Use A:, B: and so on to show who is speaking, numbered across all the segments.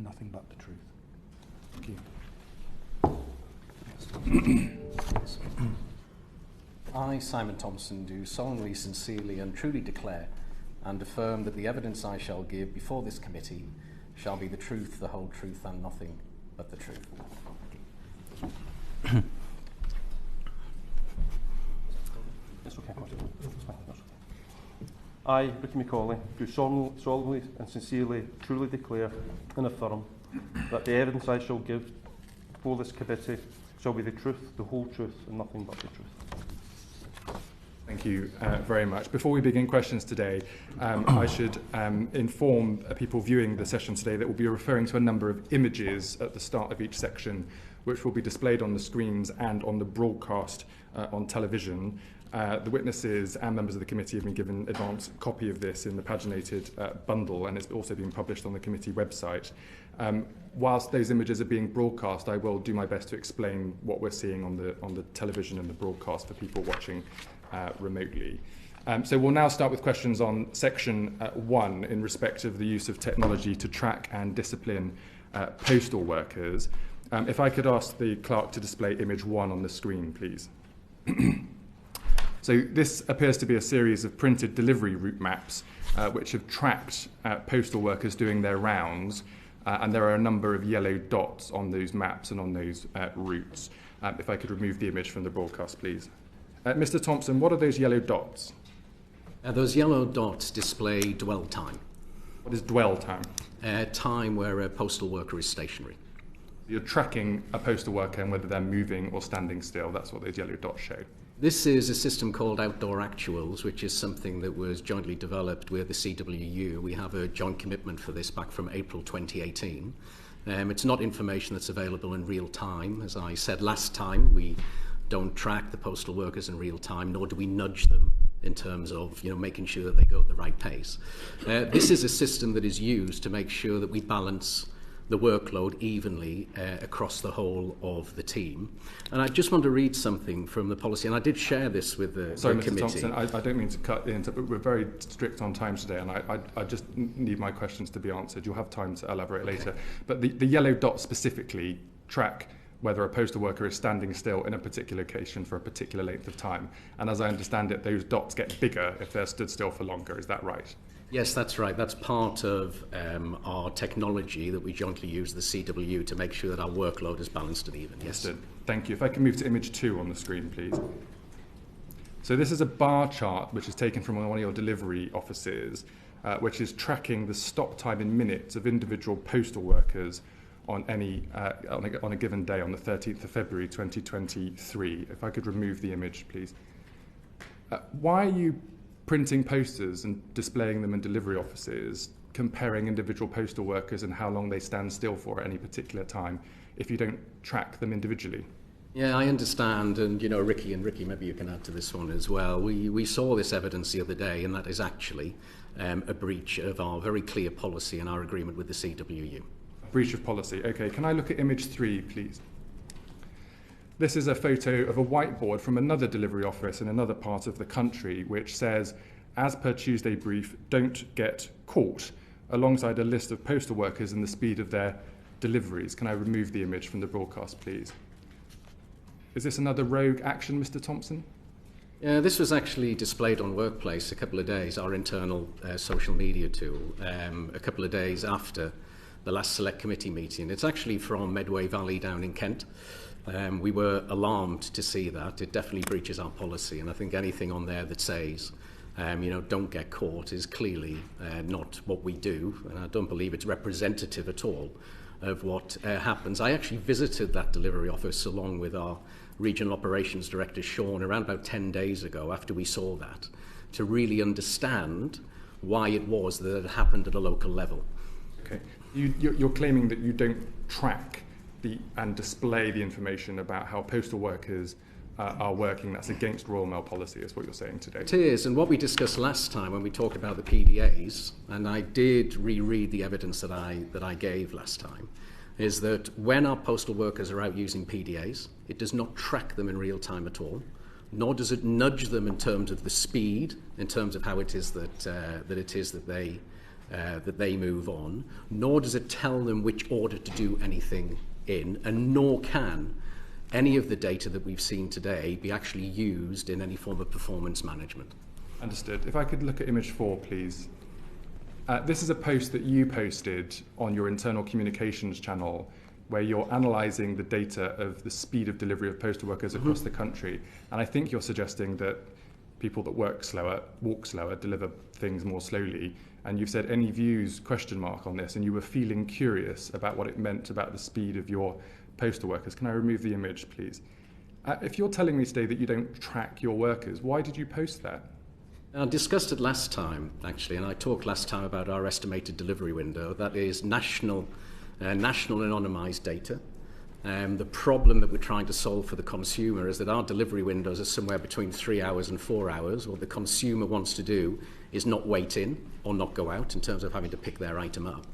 A: and nothing but the truth. Thank you.
B: I, Simon Thompson, do solemnly, sincerely and truly declare and affirm that the evidence I shall give before this committee shall be the truth, the whole truth and nothing but the truth.
C: I, Ricky McAuley, do solemnly and sincerely, truly declare and affirm that the evidence I shall give before this committee shall be the truth, the whole truth, and nothing but the truth.
D: Thank you very much. Before we begin questions today, I should inform people viewing the session today that we'll be referring to a number of images at the start of each section, which will be displayed on the screens and on the broadcast on television. The witnesses and members of the committee have been given an advance copy of this in the paginated bundle, and it's also been published on the committee website. Whilst those images are being broadcast, I will do my best to explain what we're seeing on the television and the broadcast for people watching remotely. So we'll now start with questions on section 1 in respect of the use of technology to track and discipline postal workers. If I could ask the clerk to display image 1 on the screen, please. So this appears to be a series of printed delivery route maps which have tracked postal workers doing their rounds, and there are a number of yellow dots on those maps and on those routes. If I could remove the image from the broadcast, please. Mr. Thompson, what are those yellow dots?
B: Those yellow dots display dwell time.
D: What is dwell time?
B: Time where a postal worker is stationary.
D: You're tracking a postal worker and whether they're moving or standing still. That's what those yellow dots show.
B: This is a system called Outdoor Actuals, which is something that was jointly developed with the CWU. We have a joint commitment for this back from April 2018. It's not information that's available in real time. As I said last time, we don't track the postal workers in real time, nor do we nudge them in terms of making sure that they go at the right pace. This is a system that is used to make sure that we balance the workload evenly across the whole of the team. And I just want to read something from the policy, and I did share this with the committee.
D: Mr. Thompson, I don't mean to cut in, but we're very strict on time today, and I just need my questions to be answered. You'll have time to elaborate later. But the yellow dots specifically track whether a postal worker is standing still in a particular location for a particular length of time. And as I understand it, those dots get bigger if they're stood still for longer. Is that right?
B: Yes, that's right. That's part of our technology that we jointly use, the CWU, to make sure that our workload is balanced and even. Yes.
D: Thank you. If I can move to image 2 on the screen, please. So this is a bar chart which is taken from one of your delivery offices, which is tracking the stop time in minutes of individual postal workers on a given day on the 13th of February 2023. If I could remove the image, please. Why are you printing posters and displaying them in delivery offices, comparing individual postal workers and how long they stand still for at any particular time if you don't track them individually?
B: Yeah, I understand, and Ricky, maybe you can add to this one as well. We saw this evidence the other day, and that is actually a breach of our very clear policy and our agreement with the CWU.
D: Breach of policy. Okay, can I look at image 3, please? This is a photo of a whiteboard from another delivery office in another part of the country, which says, as per Tuesday brief, don't get caught, alongside a list of postal workers and the speed of their deliveries. Can I remove the image from the broadcast, please? Is this another rogue action, Mr. Thompson?
B: This was actually displayed on Workplace a couple of days, our internal social media tool, a couple of days after the last Select Committee meeting. It's actually from Medway Valley down in Kent. We were alarmed to see that. It definitely breaches our policy, and I think anything on there that says, don't get caught is clearly not what we do, and I don't believe it's representative at all of what happens. I actually visited that delivery office along with our Regional Operations Director, Sean, around about 10 days ago after we saw that, to really understand why it was that it happened at a local level.
D: Okay. You're claiming that you don't track and display the information about how postal workers are working. That's against Royal Mail policy, is what you're saying today.
B: It is, and what we discussed last time when we talked about the PDAs, and I did reread the evidence that I gave last time, is that when our postal workers are out using PDAs, it does not track them in real time at all, nor does it nudge them in terms of the speed, in terms of how it is that they that they move on, nor does it tell them which order to do anything in, and nor can any of the data that we've seen today be actually used in any form of performance management.
D: Understood. If I could look at image 4, please. This is a post that you posted on your internal communications channel where you're analysing the data of the speed of delivery of postal workers across the country. And I think you're suggesting that people that work slower, walk slower, deliver things more slowly. And you've said any views, ? On this, and you were feeling curious about what it meant about the speed of your postal workers. Can I remove the image, please? If you're telling me today that you don't track your workers, why did you post that?
B: I discussed it last time, actually, and I talked last time about our estimated delivery window. That is national anonymised data. The problem that we're trying to solve for the consumer is that our delivery windows are somewhere between 3 hours and 4 hours. What the consumer wants to do is not wait in or not go out in terms of having to pick their item up.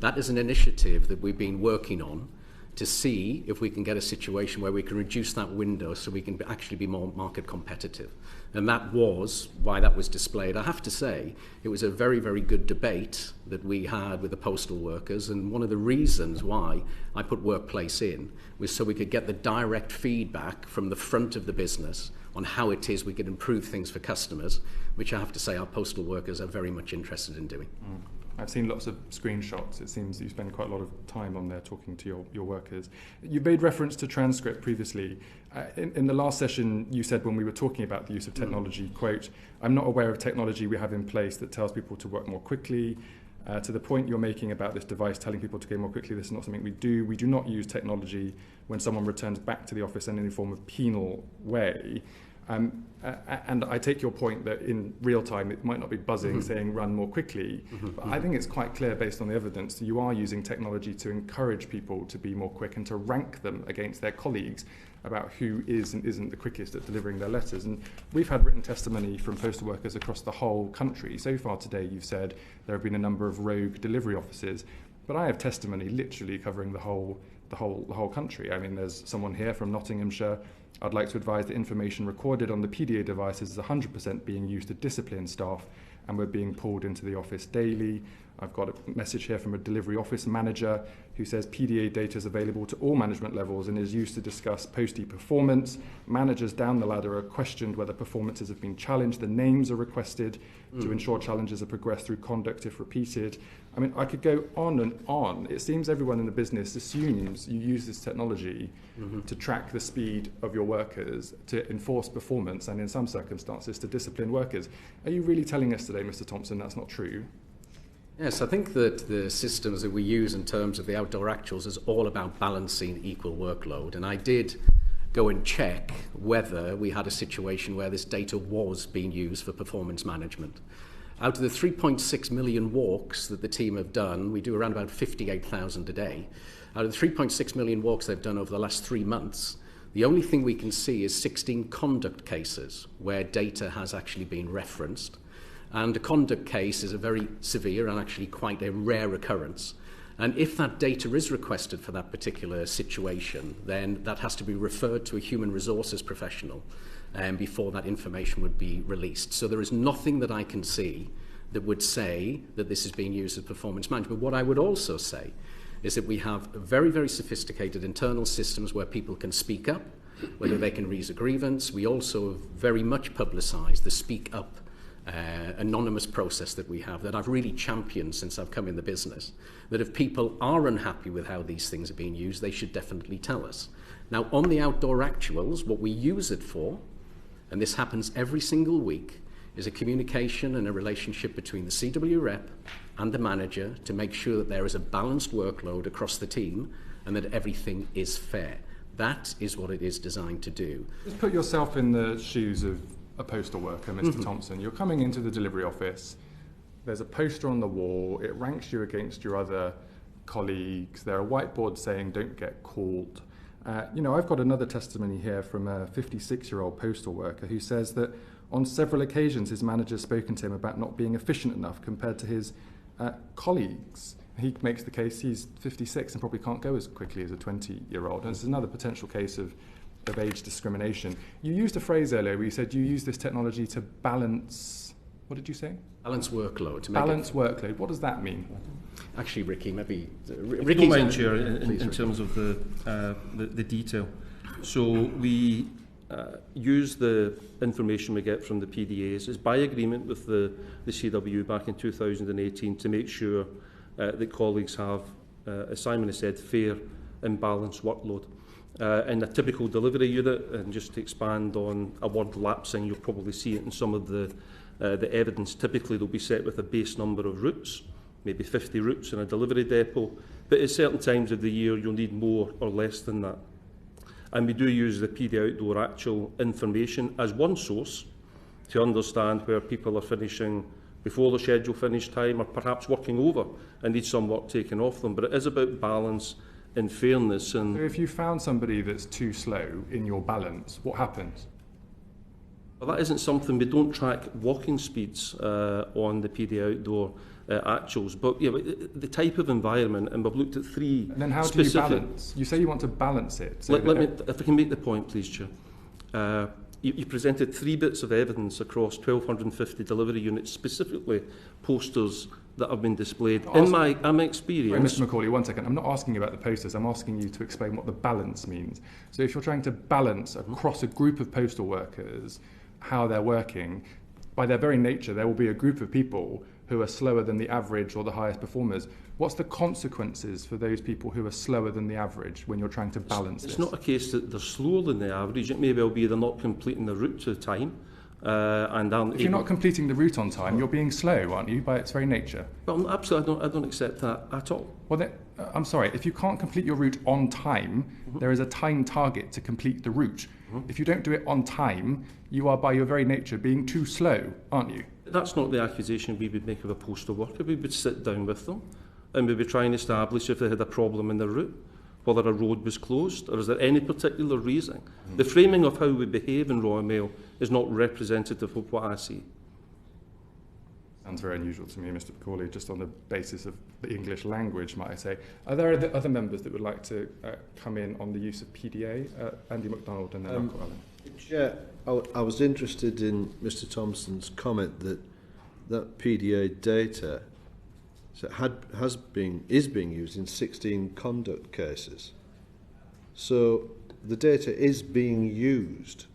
B: That is an initiative that we've been working on to see if we can get a situation where we can reduce that window so we can actually be more market competitive. And that was why that was displayed. I have to say, it was a very, very good debate that we had with the postal workers, and one of the reasons why I put Workplace in was so we could get the direct feedback from the front of the business on how it is we could improve things for customers, which I have to say our postal workers are very much interested in doing.
D: I've seen lots of screenshots. It seems you spend quite a lot of time on there talking to your workers. You made reference to transcript previously. In the last session, you said when we were talking about the use of technology, quote, "I'm not aware of technology we have in place that tells people to work more quickly." To the point you're making about this device telling people to go more quickly, this is not something we do. We do not use technology when someone returns back to the office in any form of penal way. And I take your point that in real time it might not be buzzing saying run more quickly, but I think it's quite clear based on the evidence that you are using technology to encourage people to be more quick and to rank them against their colleagues about who is and isn't the quickest at delivering their letters. And we've had written testimony from postal workers across the whole country. So far today you've said there have been a number of rogue delivery officers, but I have testimony literally covering the whole country. I mean, there's someone here from Nottinghamshire. I'd like to advise that information recorded on the PDA devices is 100% being used to discipline staff, and we're being pulled into the office daily. I've got a message here from a delivery office manager who says PDA data is available to all management levels and is used to discuss postie performance. Managers down the ladder are questioned whether performances have been challenged. The names are requested to ensure challenges are progressed through conduct if repeated. I mean, I could go on and on. It seems everyone in the business assumes you use this technology to track the speed of your workers, to enforce performance, and in some circumstances to discipline workers. Are you really telling us today, Mr. Thompson, that's not true?
B: Yes, I think that the systems that we use in terms of the outdoor actuals is all about balancing equal workload. And I did go and check whether we had a situation where this data was being used for performance management. Out of the 3.6 million walks that the team have done, we do around about 58,000 a day. Out of the 3.6 million walks they've done over the last 3 months, the only thing we can see is 16 conduct cases where data has actually been referenced. And a conduct case is a very severe and actually quite a rare occurrence. And if that data is requested for that particular situation, then that has to be referred to a human resources professional before that information would be released. So there is nothing that I can see that would say that this is being used as performance management. What I would also say is that we have very, very sophisticated internal systems where people can speak up, whether they can raise a grievance. We also very much publicise the speak up anonymous process that we have that I've really championed since I've come in the business, that if people are unhappy with how these things are being used, they should definitely tell us. Now, on the outdoor actuals, what we use it for, and this happens every single week, is a communication and a relationship between the CW rep and the manager to make sure that there is a balanced workload across the team and that everything is fair. That is what it is designed to do.
D: Just put yourself in the shoes of a postal worker, Mr. Thompson. You're coming into the delivery office. There's a poster on the wall. It ranks you against your other colleagues. There are whiteboards saying don't get called. I've got another testimony here from a 56-year-old postal worker who says that on several occasions his manager's spoken to him about not being efficient enough compared to his colleagues. He makes the case he's 56 and probably can't go as quickly as a 20-year-old. And this is another potential case of age discrimination. You used a phrase earlier where you said you use this technology to balance What did you say?
B: Balance workload. To make
D: Balance workload. What does that mean?
B: Actually, Ricky, maybe...
C: Ricky, don't mind, Chair, in terms of the detail. So we use the information we get from the PDAs. It's by agreement with the CW back in 2018 to make sure that colleagues have, as Simon has said, fair and balanced workload. In a typical delivery unit, and just to expand on a word lapsing, you'll probably see it in some of the evidence. Typically, they'll be set with a base number of routes, maybe 50 routes in a delivery depot, but at certain times of the year, you'll need more or less than that. And we do use the PD Outdoor actual information as one source to understand where people are finishing before the schedule finish time, or perhaps working over and need some work taken off them. But it is about balance and fairness. And
D: so if you found somebody that's too slow in your balance, what happens?
C: Well, that isn't something, we don't track walking speeds on the PD Outdoor actuals, but yeah, the type of environment, and we've looked at three. And
D: then how do you balance? You say you want to balance it. So
C: let me, if I can make the point, please, Chair. You presented 3 bits of evidence across 1,250 delivery units, specifically posters that have been displayed. In my experience...
D: Sorry, Mr McAuley, 1 second. I'm not asking you about the posters. I'm asking you to explain what the balance means. So if you're trying to balance across a group of postal workers how they're working, by their very nature, there will be a group of people who are slower than the average or the highest performers. What's the consequences for those people who are slower than the average when you're trying to balance this?
C: It's not a case that they're slower than the average. It may well be they're not completing the route to time.
D: If you're not completing the route on time, you're being slow, aren't you, by its very nature?
C: Well, absolutely, I don't accept that at all.
D: Well, I'm sorry, if you can't complete your route on time, there is a time target to complete the route. If you don't do it on time, you are by your very nature being too slow, aren't you?
C: That's not the accusation we would make of a postal worker. We would sit down with them and we would try and establish if they had a problem in their route, whether a road was closed, or is there any particular reason. The framing of how we behave in Royal Mail is not representative of what I see.
D: Sounds very unusual to me, Mr McAuley, just on the basis of the English language, might I say. Are there other members that would like to come in on the use of PDA? Andy MacDonald and then McAuley.
A: Chair, I was interested in Mr Thompson's comment that PDA data is being used in 16 conduct cases. So the data is being used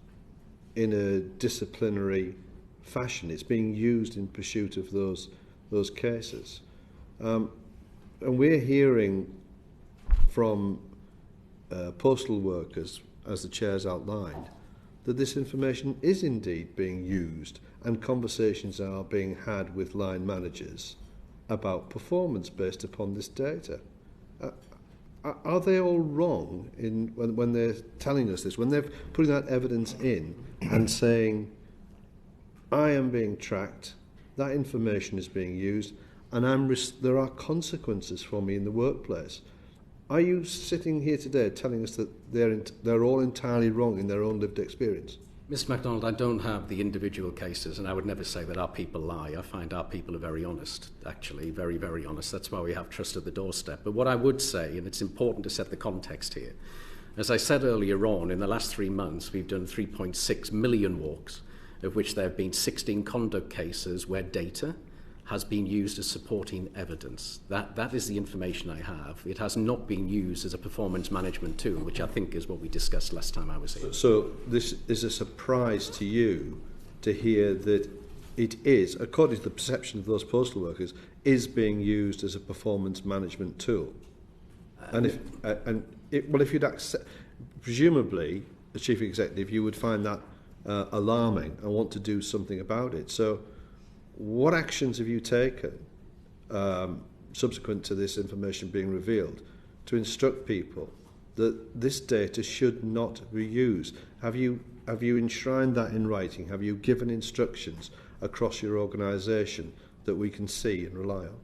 A: in a disciplinary fashion. It's being used in pursuit of those cases. And we're hearing from postal workers, as the Chair's outlined, that this information is indeed being used, and conversations are being had with line managers about performance based upon this data. Are they all wrong when they're telling us this, when they're putting that evidence in and saying, I am being tracked, that information is being used, and there are consequences for me in the workplace? Are you sitting here today telling us that they're all entirely wrong in their own lived experience?
B: Mr MacDonald, I don't have the individual cases, and I would never say that our people lie. I find our people are very honest, actually, very, very honest. That's why we have trust at the doorstep. But what I would say, and it's important to set the context here, as I said earlier on, in the last 3 months, we've done 3.6 million walks, of which there have been 16 conduct cases where data has been used as supporting evidence. That is the information I have. It has not been used as a performance management tool, which I think is what we discussed last time I was here.
A: So this is a surprise to you to hear that it is, according to the perception of those postal workers, is being used as a performance management tool. If you'd accept, presumably, as Chief Executive, you would find that alarming and want to do something about it. So what actions have you taken subsequent to this information being revealed to instruct people that this data should not be used? Have you enshrined that in writing? Have you given instructions across your organisation that we can see and rely on?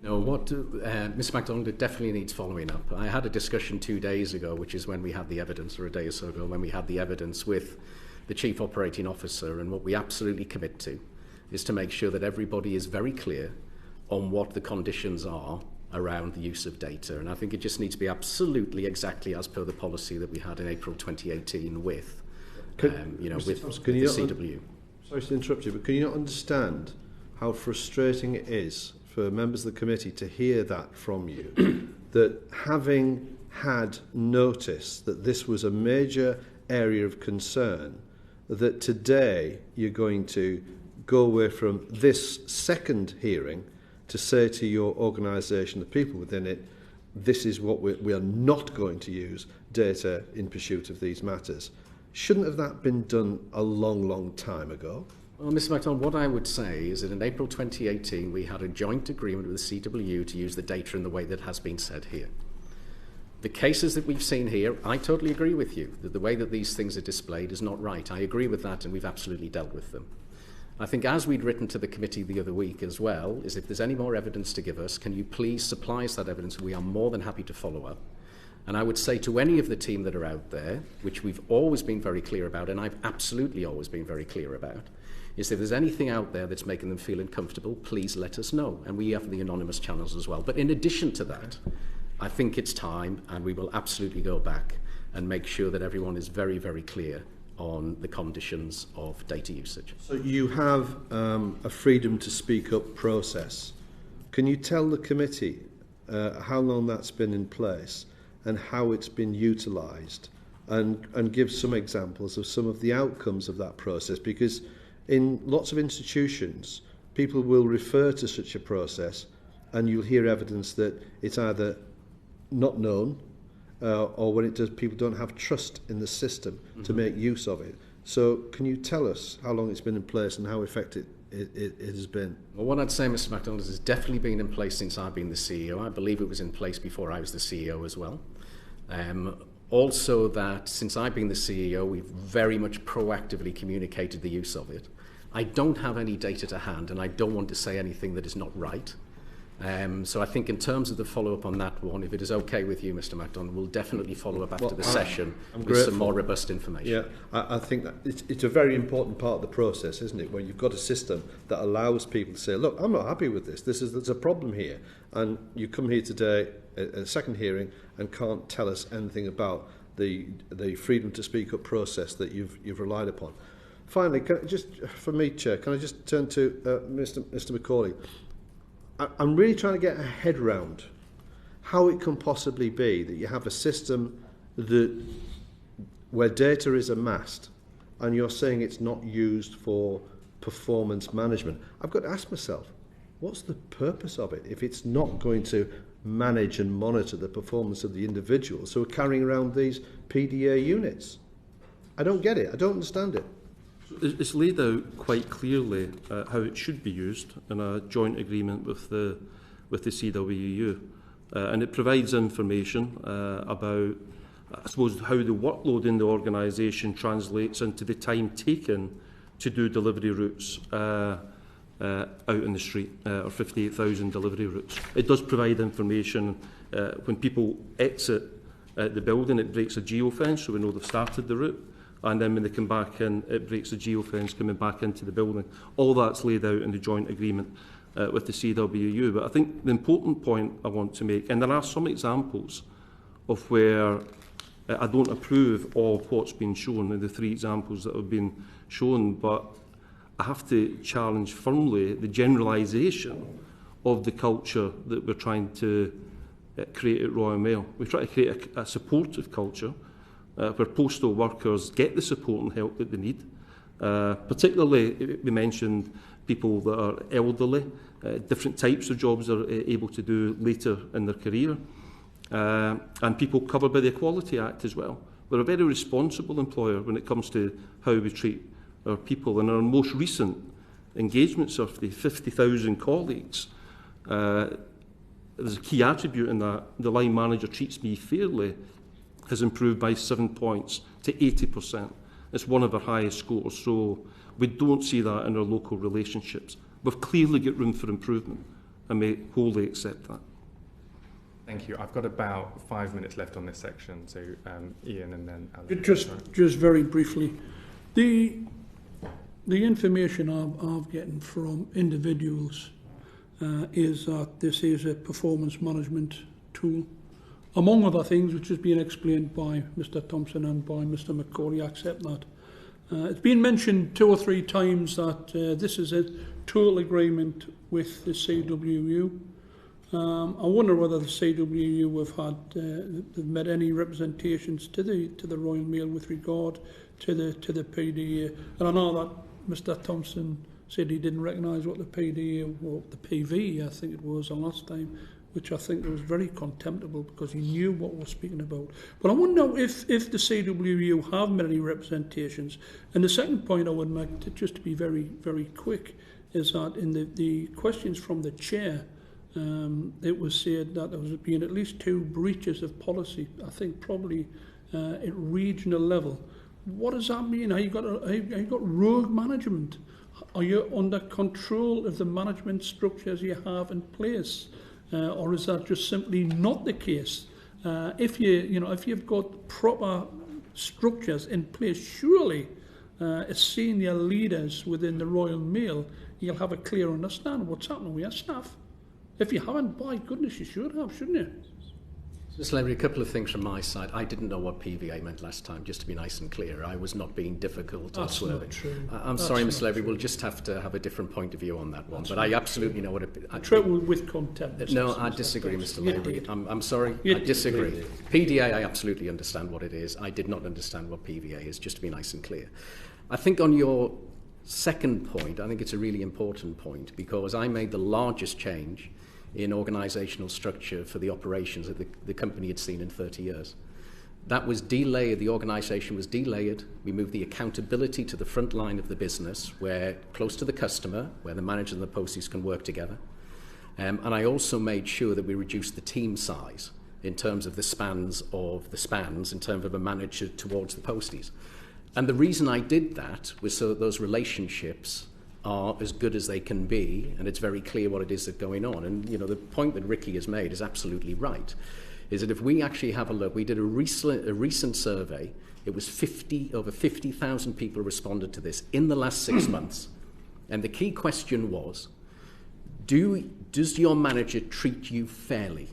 B: No, Mr MacDonald, it definitely needs following up. I had a discussion 2 days ago, which is when we had the evidence, or a day or so ago, when we had the evidence with the Chief Operating Officer, and what we absolutely commit to is to make sure that everybody is very clear on what the conditions are around the use of data. And I think it just needs to be absolutely exactly as per the policy that we had in April 2018 with the CW.
A: Sorry to interrupt you, but can you not understand how frustrating it is for members of the committee to hear that from you, that having had notice that this was a major area of concern, that today you're going to go away from this second hearing to say to your organisation, the people within it, this is what we are not going to use data in pursuit of these matters. Shouldn't have that been done a long, long time ago?
B: Well, Mr. MacDonald, what I would say is that in April 2018, we had a joint agreement with the CWU to use the data in the way that has been said here. The cases that we've seen here, I totally agree with you, that the way that these things are displayed is not right. I agree with that, and we've absolutely dealt with them. I think as we'd written to the committee the other week as well, is if there's any more evidence to give us, can you please supply us that evidence? We are more than happy to follow up. And I would say to any of the team that are out there, which we've always been very clear about, and I've absolutely always been very clear about, is if there's anything out there that's making them feel uncomfortable, please let us know. And we have the anonymous channels as well. But in addition to that, I think it's time, and we will absolutely go back and make sure that everyone is very, very clear on the conditions of data usage.
A: So you have a freedom to speak up process. Can you tell the committee how long that's been in place and how it's been utilised, and give some examples of some of the outcomes of that process? Because in lots of institutions, people will refer to such a process and you'll hear evidence that it's either not known or when it does, people don't have trust in the system to make use of it. So can you tell us how long it's been in place and how effective it has been?
B: Well, what I'd say, Mr. MacDonald, is it's definitely been in place since I've been the CEO. I believe it was in place before I was the CEO as well. Also that since I've been the CEO, we've very much proactively communicated the use of it. I don't have any data to hand, and I don't want to say anything that is not right. So I think in terms of the follow-up on that one, if it is okay with you, Mr. MacDonald, we'll definitely follow up after the session with some more robust information.
A: Yeah, I think that it's a very important part of the process, isn't it, where you've got a system that allows people to say, look, I'm not happy with this. There's a problem here. And you come here today, a second hearing, and can't tell us anything about the freedom to speak up process that you've relied upon. Finally, for me, Chair, can I just turn to Mr. McAuley? I'm really trying to get a head round how it can possibly be that you have a system where data is amassed and you're saying it's not used for performance management. I've got to ask myself, what's the purpose of it if it's not going to manage and monitor the performance of the individuals who are carrying around these PDA units? I don't get it. I don't understand it.
C: It's laid out quite clearly how it should be used in a joint agreement with the CWU, and it provides information about, I suppose, how the workload in the organisation translates into the time taken to do delivery routes out in the street, or 58,000 delivery routes. It does provide information when people exit the building. It breaks a geofence, so we know they've started the route. And then when they come back in, it breaks the geofence coming back into the building. All that's laid out in the joint agreement with the CWU. But I think the important point I want to make, and there are some examples of where I don't approve of what's been shown, in the 3 examples that have been shown, but I have to challenge firmly the generalisation of the culture that we're trying to create at Royal Mail. We try to create a supportive culture, where postal workers get the support and help that they need. Particularly, we mentioned people that are elderly, different types of jobs they're able to do later in their career, and people covered by the Equality Act as well. We're a very responsible employer when it comes to how we treat our people. In our most recent engagement survey, 50,000 colleagues, there's a key attribute in that: the line manager treats me fairly, has improved by 7 points to 80%. It's one of our highest scores, so we don't see that in our local relationships. We've clearly got room for improvement, and we wholly accept that.
D: Thank you. I've got about 5 minutes left on this section, so Ian and then Alan.
E: Just very briefly, the information I'm getting from individuals is that this is a performance management tool. Among other things, which has been explained by Mr. Thompson and by Mr. McAuley, I accept that. It's been mentioned 2 or 3 times that this is a total agreement with the CWU. I wonder whether the CWU have they've made any representations to the Royal Mail with regard to the PDA. And I know that Mr. Thompson said he didn't recognise what the PDA or the PV, I think it was, the last time, which I think was very contemptible because he knew what we're speaking about. But I wonder if the CWU have made any representations. And the second point I would make, just to be very, very quick, is that in the questions from the chair, it was said that there was been at least 2 breaches of policy, I think probably at regional level. What does that mean? Have you got rogue management? Are you under control of the management structures you have in place? Or is that just simply not the case? If you've got proper structures in place, surely as senior leaders within the Royal Mail, you'll have a clear understanding of what's happening with your staff. If you haven't, by goodness, you should have, shouldn't you?
B: Mr. Lavery, a couple of things from my side. I didn't know what PVA meant last time, just to be nice and clear. I was not being difficult or swerving.
E: Not true.
B: I'm sorry, Mr. Lavery, we'll just have to have a different point of view on that one. But I absolutely know what it...
E: With contempt.
B: No, I disagree, Mr. Lavery. I'm sorry, I disagree. PDA, I absolutely understand what it is. I did not understand what PVA is, just to be nice and clear. I think on your second point, I think it's a really important point, because I made the largest change in organisational structure for the operations that the company had seen in 30 years. That was delayered, the organisation was delayered. We moved the accountability to the front line of the business, where close to the customer, where the manager and the posties can work together. And I also made sure that we reduced the team size in terms of the spans, in terms of a manager towards the posties. And the reason I did that was so that those relationships are as good as they can be, and it's very clear what it is that's going on. And the point that Ricky has made is absolutely right, is that if we actually have a look, we did a recent survey, it was over 50,000 people responded to this in the last 6 months. And the key question was, does your manager treat you fairly?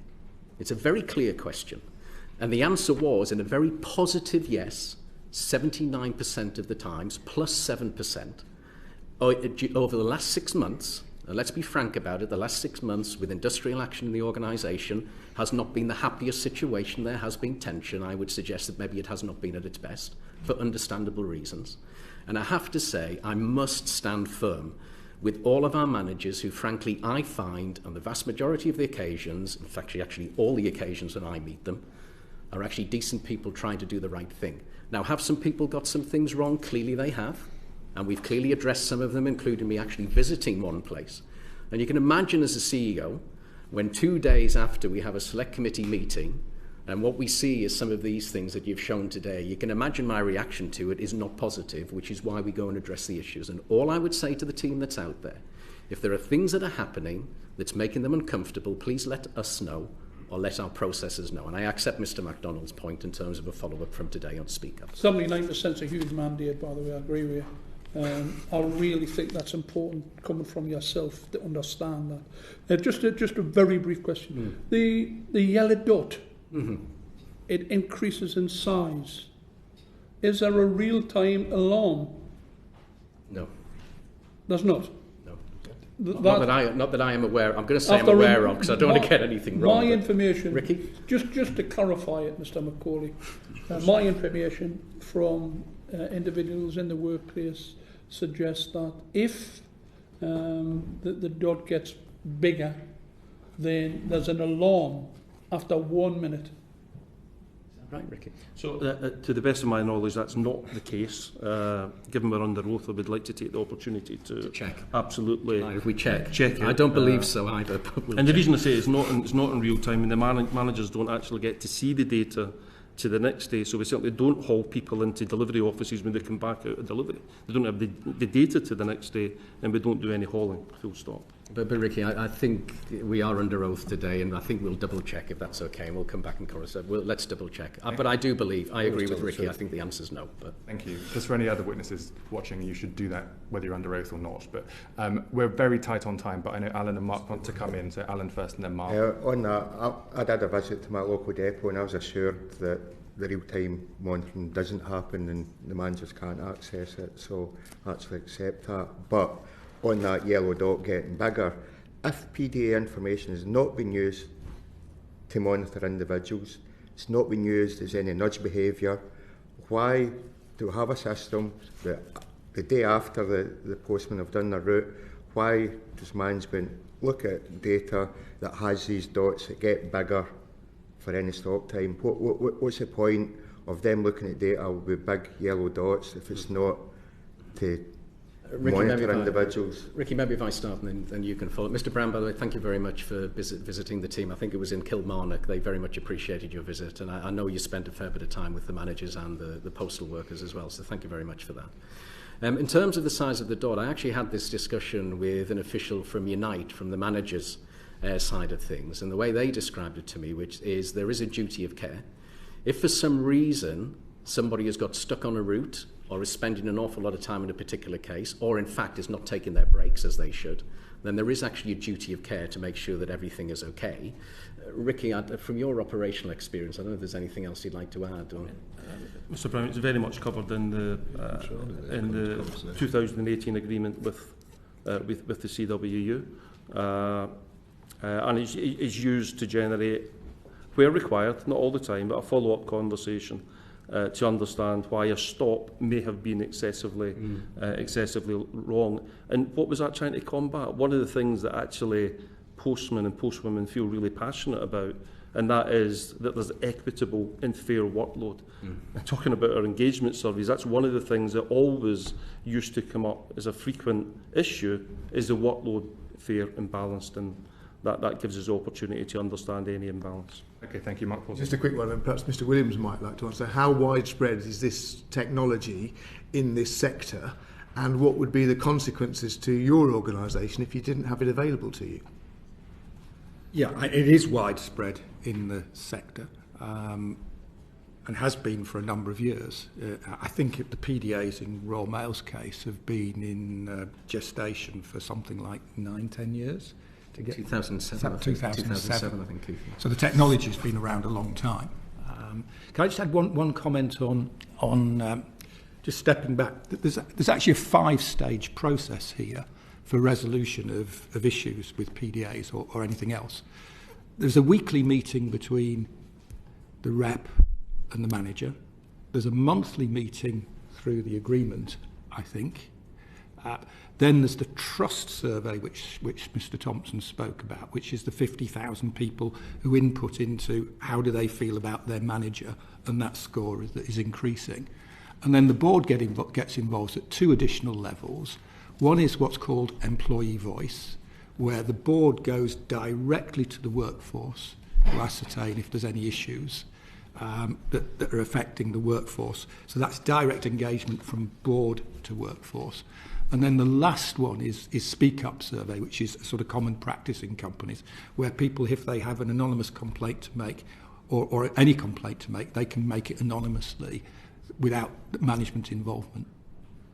B: It's a very clear question. And the answer was, in a very positive yes, 79% of the times, plus 7%, over the last 6 months, and let's be frank about it, the last 6 months with industrial action in the organisation has not been the happiest situation. There has been tension. I would suggest that maybe it has not been at its best for understandable reasons. And I have to say, I must stand firm with all of our managers who, frankly, I find on the vast majority of the occasions, in fact, actually all the occasions when I meet them, are actually decent people trying to do the right thing. Now, have some people got some things wrong? Clearly they have. And we've clearly addressed some of them, including me actually visiting one place. And you can imagine as a CEO, when 2 days after we have a select committee meeting, and what we see is some of these things that you've shown today, you can imagine my reaction to it is not positive, which is why we go and address the issues. And all I would say to the team that's out there, if there are things that are happening that's making them uncomfortable, please let us know, or let our processors know. And I accept Mr. MacDonald's point in terms of a follow-up from today on Speak Up.
E: 79% is a huge mandate, by the way, I agree with you. I really think that's important coming from yourself to understand that. Just a very brief question. The yellow dot, it increases in size. Is there a real-time alarm?
B: No.
E: There's not?
B: No. Not that I am aware. I'm going to say I'm aware of, because I don't want to get anything wrong.
E: My information,
B: Ricky?
E: Just to clarify it, Mr. McAuley, my information from individuals in the workplace suggests that if the dot gets bigger, then there's an alarm after 1 minute.
B: Right, Ricky?
C: So, to the best of my knowledge, that's not the case. Given we're under oath, I would like to take the opportunity to
B: check.
C: Absolutely.
B: If we check
C: it.
B: I don't believe so either. But we'll
C: and the reason I say it's not in real time, and the managers don't actually get to see the data to the next day, so we certainly don't haul people into delivery offices when they come back out of delivery. They don't have the data to the next day, and we don't do any hauling, full stop.
B: But Ricky, I think we are under oath today, and I think we'll double check if that's okay, and we'll come back and correct. Let's double check. But I do believe, I agree with Ricky, I think the answer's no. But
D: thank you. Just for any other witnesses watching, you should do that whether you're under oath or not. But we're very tight on time, but I know Alan and Mark want to come in, so Alan first and then Mark.
F: On that, I did a visit to my local depot, and I was assured that the real-time monitoring doesn't happen and the managers can't access it, so I actually accept that. But on that yellow dot getting bigger, if PDA information has not been used to monitor individuals, it's not been used as any nudge behaviour, why do we have a system that the day after the postmen have done their route, why does management look at data that has these dots that get bigger for any stop time? What's the point of them looking at data with big yellow dots if it's not to monitor individuals?
B: Ricky, maybe if I start and then you can follow. Mr. Brown, by the way, thank you very much for visiting the team. I think it was in Kilmarnock. They very much appreciated your visit, and I know you spent a fair bit of time with the managers and the postal workers as well, so thank you very much for that. In terms of the size of the dot, I actually had this discussion with an official from Unite, from the managers' side of things, and the way they described it to me, which is there is a duty of care. If for some reason somebody has got stuck on a route or is spending an awful lot of time in a particular case, or in fact is not taking their breaks as they should, then there is actually a duty of care to make sure that everything is okay. Ricky, from your operational experience, I don't know if there's anything else you'd like to add. Or...
C: Mr. Brown, it's very much covered in the 2018 agreement with the CWU, and it's used to generate, where required, not all the time, but a follow-up conversation to understand why a stop may have been excessively wrong. And what was that trying to combat? One of the things that actually postmen and postwomen feel really passionate about, and that is that there's equitable and fair workload. And talking about our engagement surveys, that's one of the things that always used to come up as a frequent issue, is the workload fair and balanced, and that gives us the opportunity to understand any imbalance.
D: Okay, thank you, Mark.
G: Just a quick one, and perhaps Mr. Williams might like to answer. How widespread is this technology in this sector, and what would be the consequences to your organisation if you didn't have it available to you?
H: Yeah, it is widespread in the sector, and has been for a number of years. I think the PDAs in Royal Mail's case have been in gestation for something like 9-10 years. To get
B: 2007,
H: 2007,
B: I think. Keith.
H: So the technology's been around a long time. Can I just add one comment on just stepping back? There's actually a 5-stage process here for resolution of issues with PDAs or anything else. There's a weekly meeting between the rep and the manager. There's a monthly meeting through the agreement, I think. Then there's the trust survey, which Mr. Thompson spoke about, which is the 50,000 people who input into how do they feel about their manager, and that score is increasing. And then the board gets involved at 2 additional levels. One is what's called employee voice, where the board goes directly to the workforce to ascertain if there's any issues that are affecting the workforce. So that's direct engagement from board to workforce. And then the last one is Speak Up survey, which is a sort of common practice in companies, where people, if they have an anonymous complaint to make, or any complaint to make, they can make it anonymously without management involvement.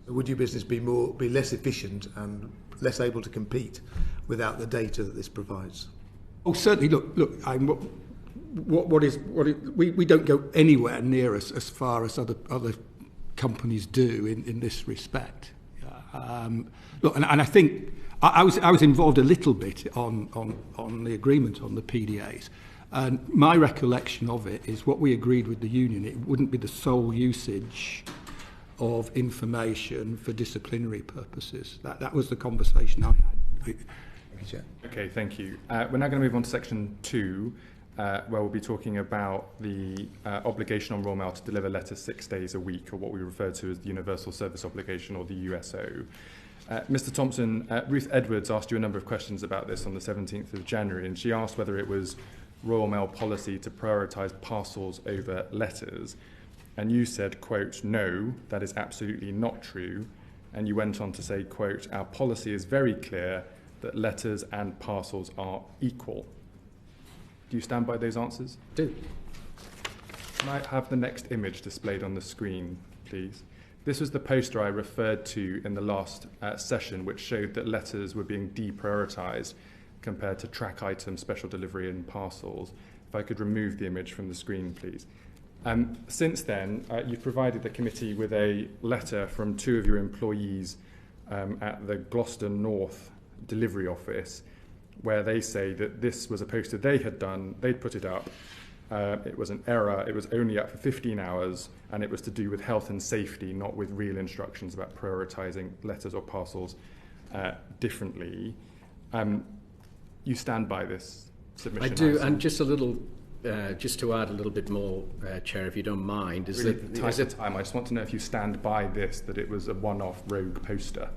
G: Would your business be less efficient and less able to compete without the data that this provides?
H: Oh, certainly. Look. We don't go anywhere near as far as other companies do in this respect. Look, and I think I was involved a little bit on the agreement on the PDAs, and my recollection of it is what we agreed with the union. It wouldn't be the sole usage of information for disciplinary purposes. That was the conversation I had.
D: Okay, thank you. We're now going to move on to section 2, where we'll be talking about the obligation on Royal Mail to deliver letters 6 days a week, or what we refer to as the Universal Service Obligation, or the USO. Mr. Thompson, Ruth Edwards asked you a number of questions about this on the 17th of January, and she asked whether it was Royal Mail policy to prioritise parcels over letters. And you said, quote, "No, that is absolutely not true." And you went on to say, quote, "Our policy is very clear that letters and parcels are equal." Do you stand by those answers?
B: Do.
D: Can I have the next image displayed on the screen, please? This was the poster I referred to in the last session, which showed that letters were being deprioritised compared to track items, special delivery and parcels. If I could remove the image from the screen, please. Since then, you've provided the committee with a letter from 2 of your employees at the Gloucester North delivery office, where they say that this was a poster they had done, they'd put it up, it was an error, it was only up for 15 hours, and it was to do with health and safety, not with real instructions about prioritising letters or parcels differently. You stand by this submission?
B: I do, and just a little, just to add a little bit more, Chair, if you don't mind, is
D: really
B: that...
D: I just want to know if you stand by this, that it was a one-off rogue poster.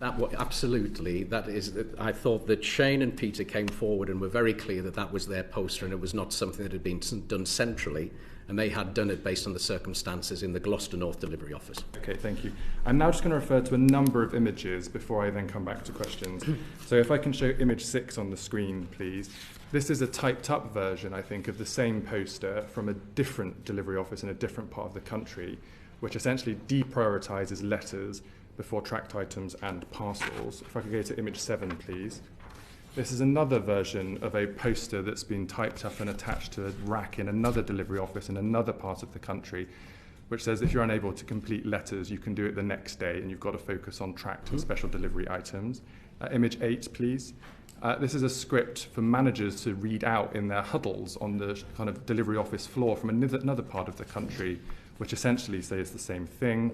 B: Absolutely. That is. I thought that Shane and Peter came forward and were very clear that that was their poster and it was not something that had been done centrally, and they had done it based on the circumstances in the Gloucester North delivery office.
D: Okay, thank you. I'm now just going to refer to a number of images before I then come back to questions. So if I can show image 6 on the screen, please. This is a typed up version, I think, of the same poster from a different delivery office in a different part of the country, which essentially deprioritises letters before tracked items and parcels. If I could go to image 7, please. This is another version of a poster that's been typed up and attached to a rack in another delivery office in another part of the country, which says if you're unable to complete letters, you can do it the next day and you've got to focus on tracked and special delivery items. Image 8, please. This is a script for managers to read out in their huddles on the kind of delivery office floor from another part of the country, which essentially says the same thing.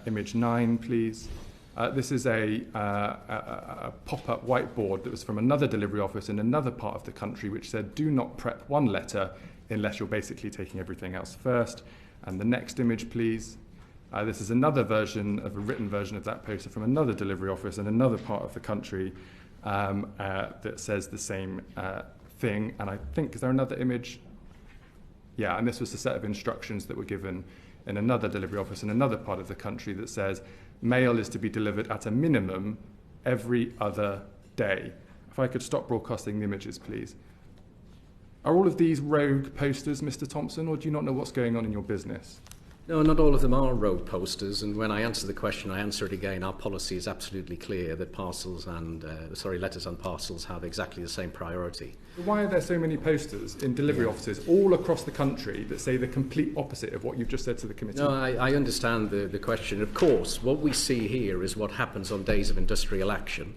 D: Image 9, please. This is a pop-up whiteboard that was from another delivery office in another part of the country, which said, do not prep one letter unless you're basically taking everything else first. And the next image, please. This is another version of a written version of that poster from another delivery office in another part of the country that says the same thing. And I think, is there another image? Yeah, and this was a set of instructions that were given in another delivery office in another part of the country that says mail is to be delivered at a minimum every other day. If I could stop broadcasting the images, please. Are all of these rogue posters, Mr. Thompson, or do you not know what's going on in your business?
B: No, not all of them are rogue posters, and when I answer the question, I answer it again. Our policy is absolutely clear that letters and parcels have exactly the same priority.
D: Why are there so many posters in delivery offices all across the country that say the complete opposite of what you've just said to the committee?
B: No, I understand the question. Of course, what we see here is what happens on days of industrial action,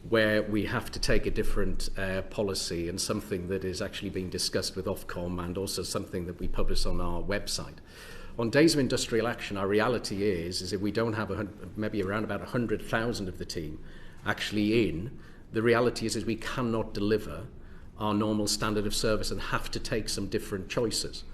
B: where we have to take a different policy and something that is actually being discussed with Ofcom and also something that we publish on our website. On days of industrial action, our reality is if we don't have maybe around about 100,000 of the team actually in, the reality is we cannot deliver our normal standard of service and have to take some different choices.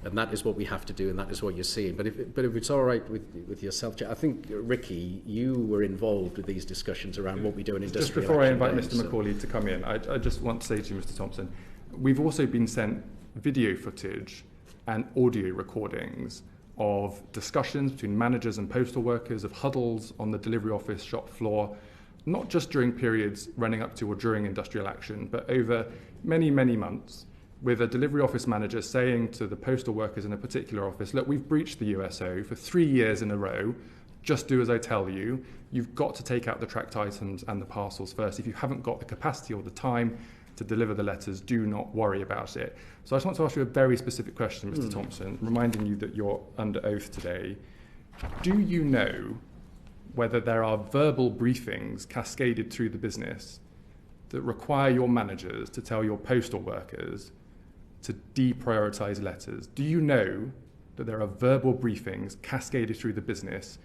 B: And that is what we have to do, and that is what you're seeing. But if it's all right with yourself, I think, Ricky, you were involved with these discussions around what we do in industrial action.
D: Just before I invite
B: days,
D: Mr. McAuley to come in, I just want to say to you, Mr. Thompson, we've also been sent video footage and audio recordings of discussions between managers and postal workers, of huddles on the delivery office shop floor, not just during periods running up to or during industrial action, but over many, many months, with a delivery office manager saying to the postal workers in a particular office, look, we've breached the USO for 3 years in a row, just do as I tell you. You've got to take out the tracked items and the parcels first. If you haven't got the capacity or the time to deliver the letters, do not worry about it. So I just want to ask you a very specific question, Mr. Thompson, reminding you that you're under oath today. Do you know whether there are verbal briefings cascaded through the business that require your managers to tell your postal workers to deprioritise letters? Do you know that there are verbal briefings cascaded through the business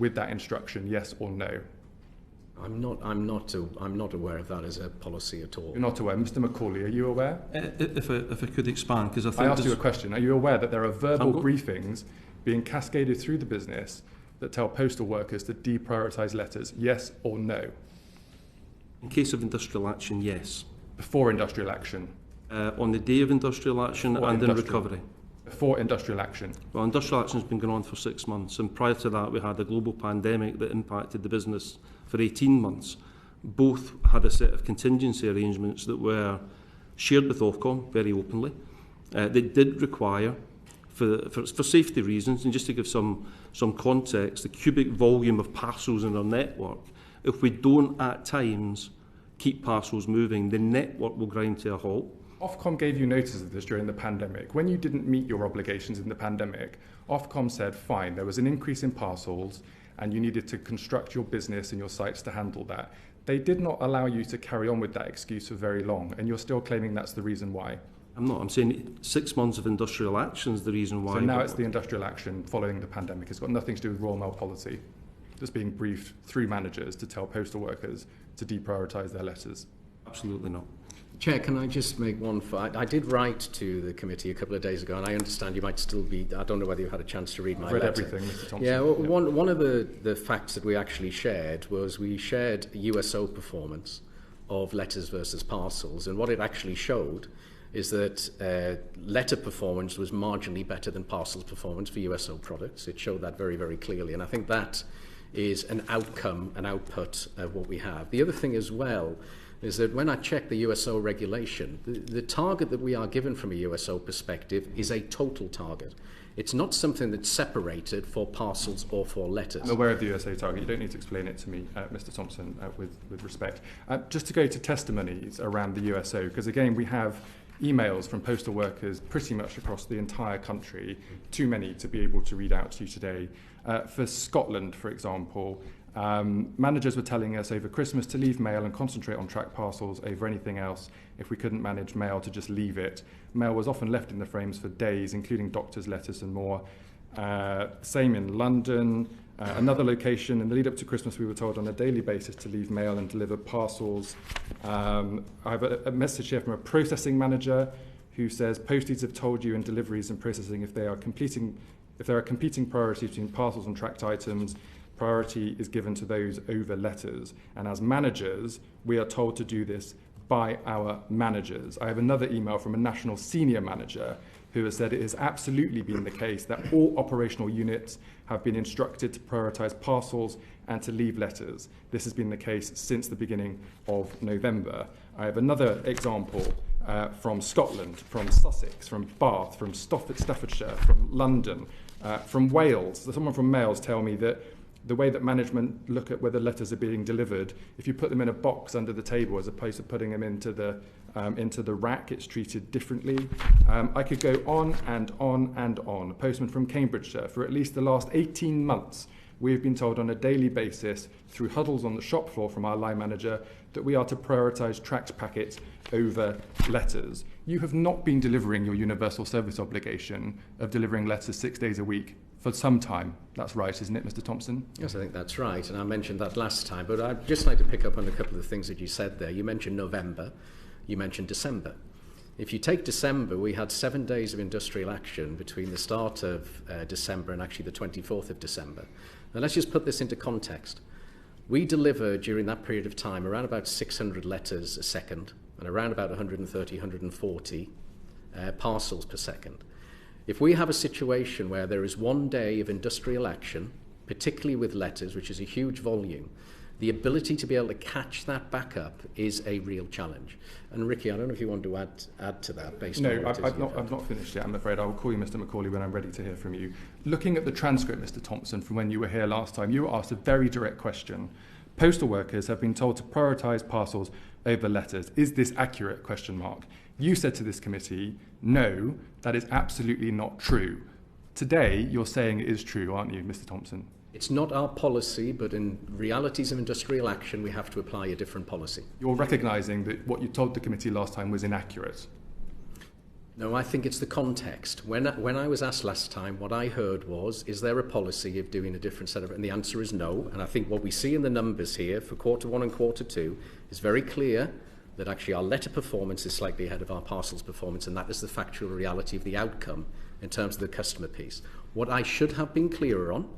D: with that instruction, yes or no?
B: I'm not aware of that as a policy at all.
D: You're not aware. Mr. McAuley, are you aware?
I: If I could expand, because I think
D: I asked you a question. Are you aware that there are verbal briefings being cascaded through the business that tell postal workers to deprioritise letters, yes or no?
I: In case of industrial action, yes.
D: Before industrial action?
I: On the day of industrial action
D: Before
I: and in recovery.
D: Before industrial action?
I: Well, industrial action has been going on for 6 months, and prior to that we had a global pandemic that impacted the business for 18 months. Both had a set of contingency arrangements that were shared with Ofcom very openly. They did require, for safety reasons, and just to give some context, the cubic volume of parcels in our network, if we don't at times keep parcels moving, the network will grind to a halt.
D: Ofcom gave you notice of this during the pandemic. When you didn't meet your obligations in the pandemic, Ofcom said, fine, there was an increase in parcels and you needed to construct your business and your sites to handle that. They did not allow you to carry on with that excuse for very long, and you're still claiming that's the reason why.
I: I'm not. I'm saying 6 months of industrial action is the reason why.
D: So now it's the industrial action following the pandemic. It's got nothing to do with Royal Mail policy. That's being briefed through managers to tell postal workers to deprioritise their letters.
I: Absolutely not.
B: Chair, can I just make one? I did write to the committee a couple of days ago, and I understand you might still be. I don't know whether you had a chance to read my
D: I've read
B: letter.
D: everything, Mr. Thompson.
B: Yeah, well, one of the facts that we actually shared was we shared USO performance of letters versus parcels, and what it actually showed is that letter performance was marginally better than parcels performance for USO products. It showed that very, very clearly, and I think that is an outcome, an output of what we have. The other thing as well is that when I check the USO regulation, the target that we are given from a USO perspective is a total target. It's not something that's separated for parcels or for letters.
D: I'm aware of the USO target. You don't need to explain it to me, Mr. Thompson, with respect. Just to go to testimonies around the USO, because again, we have emails from postal workers pretty much across the entire country, too many to be able to read out to you today. For Scotland, for example, managers were telling us over Christmas to leave mail and concentrate on tracked parcels over anything else. If we couldn't manage mail, to just leave it. Mail was often left in the frames for days, including doctors' letters and more. Same in London. Another location, in the lead up to Christmas, we were told on a daily basis to leave mail and deliver parcels. I have a message here from a processing manager who says posties have told you in deliveries and processing if there are competing priorities between parcels and tracked items, priority is given to those over letters. And as managers, we are told to do this by our managers. I have another email from a national senior manager who has said it has absolutely been the case that all operational units have been instructed to prioritise parcels and to leave letters. This has been the case since the beginning of November. I have another example from Scotland, from Sussex, from Bath, from Staffordshire, from London, from Wales. Someone from Wales tell me that the way that management look at whether letters are being delivered, if you put them in a box under the table as opposed to putting them into the rack, it's treated differently. I could go on and on and on. A postman from Cambridgeshire, for at least the last 18 months, we have been told on a daily basis through huddles on the shop floor from our line manager that we are to prioritise tracked packets over letters. You have not been delivering your universal service obligation of delivering letters 6 days a week for some time. That's right, isn't it, Mr. Thompson?
B: Yes, I think that's right, and I mentioned that last time, but I'd just like to pick up on a couple of the things that you said there. You mentioned November, you mentioned December. If you take December, we had 7 days of industrial action between the start of December and actually the 24th of December. Now let's just put this into context. We deliver during that period of time around about 600 letters a second and around about 130, 140 parcels per second. If we have a situation where there is 1 day of industrial action, particularly with letters, which is a huge volume, the ability to be able to catch that back up is a real challenge. And Ricky, I don't know if you want to add to that based on what
D: I've not finished yet, I'm afraid. I will call you Mr. McAuley when I'm ready to hear from you. Looking at the transcript, Mr. Thompson, from when you were here last time, you were asked a very direct question. Postal workers have been told to prioritise parcels over letters. Is this accurate? ? You said to this committee, no, that is absolutely not true. Today, you're saying it is true, aren't you, Mr. Thompson?
B: It's not our policy, but in realities of industrial action, we have to apply a different policy.
D: You're recognising that what you told the committee last time was inaccurate.
B: No, I think it's the context. When I was asked last time, what I heard was, is there a policy of doing a different set of... And the answer is no. And I think what we see in the numbers here for Q1 and Q2 is very clear that actually our letter performance is slightly ahead of our parcels performance, and that is the factual reality of the outcome in terms of the customer piece. What I should have been clearer on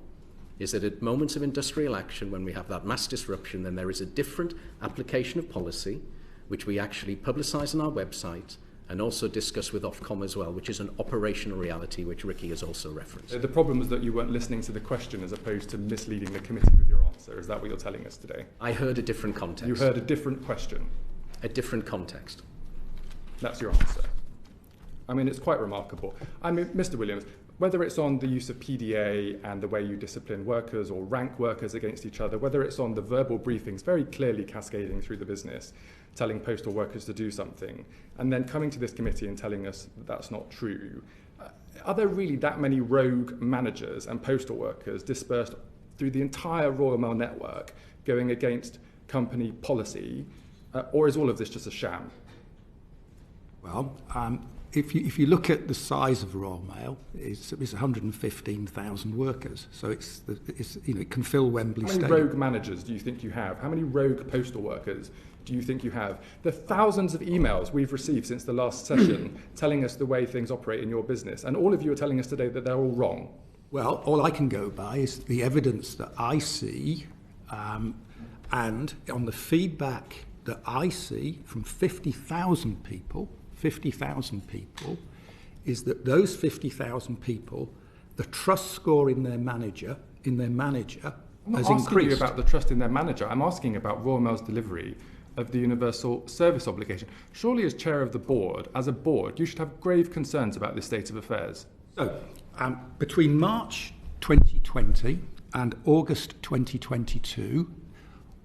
B: is that at moments of industrial action, when we have that mass disruption, then there is a different application of policy, which we actually publicise on our website and also discuss with Ofcom as well, which is an operational reality, which Ricky has also referenced.
D: The problem was that you weren't listening to the question as opposed to misleading the committee with your answer. Is that what you're telling us today?
B: I heard a different context.
D: You heard a different question?
B: A different context.
D: That's your answer. I mean, it's quite remarkable. I mean, Mr. Williams, whether it's on the use of PDA and the way you discipline workers or rank workers against each other, whether it's on the verbal briefings very clearly cascading through the business, telling postal workers to do something, and then coming to this committee and telling us that that's not true, are there really that many rogue managers and postal workers dispersed through the entire Royal Mail network going against company policy, or is all of this just a sham?
H: Well, if you look at the size of Royal Mail, it's 115,000 workers, so it's it can fill Wembley Stadium.
D: How many rogue managers do you think you have? How many rogue postal workers do you think you have? The thousands of emails we've received since the last session telling us the way things operate in your business, and all of you are telling us today that they're all wrong.
H: Well, all I can go by is the evidence that I see, and on the feedback that I see from 50,000 people, is that those 50,000 people, the trust score in their manager has increased.
D: I'm not asking you about the trust in their manager. I'm asking about Royal Mail's delivery of the universal service obligation. Surely, as chair of the board, as a board, you should have grave concerns about this state of affairs.
H: So, between March 2020 and August 2022,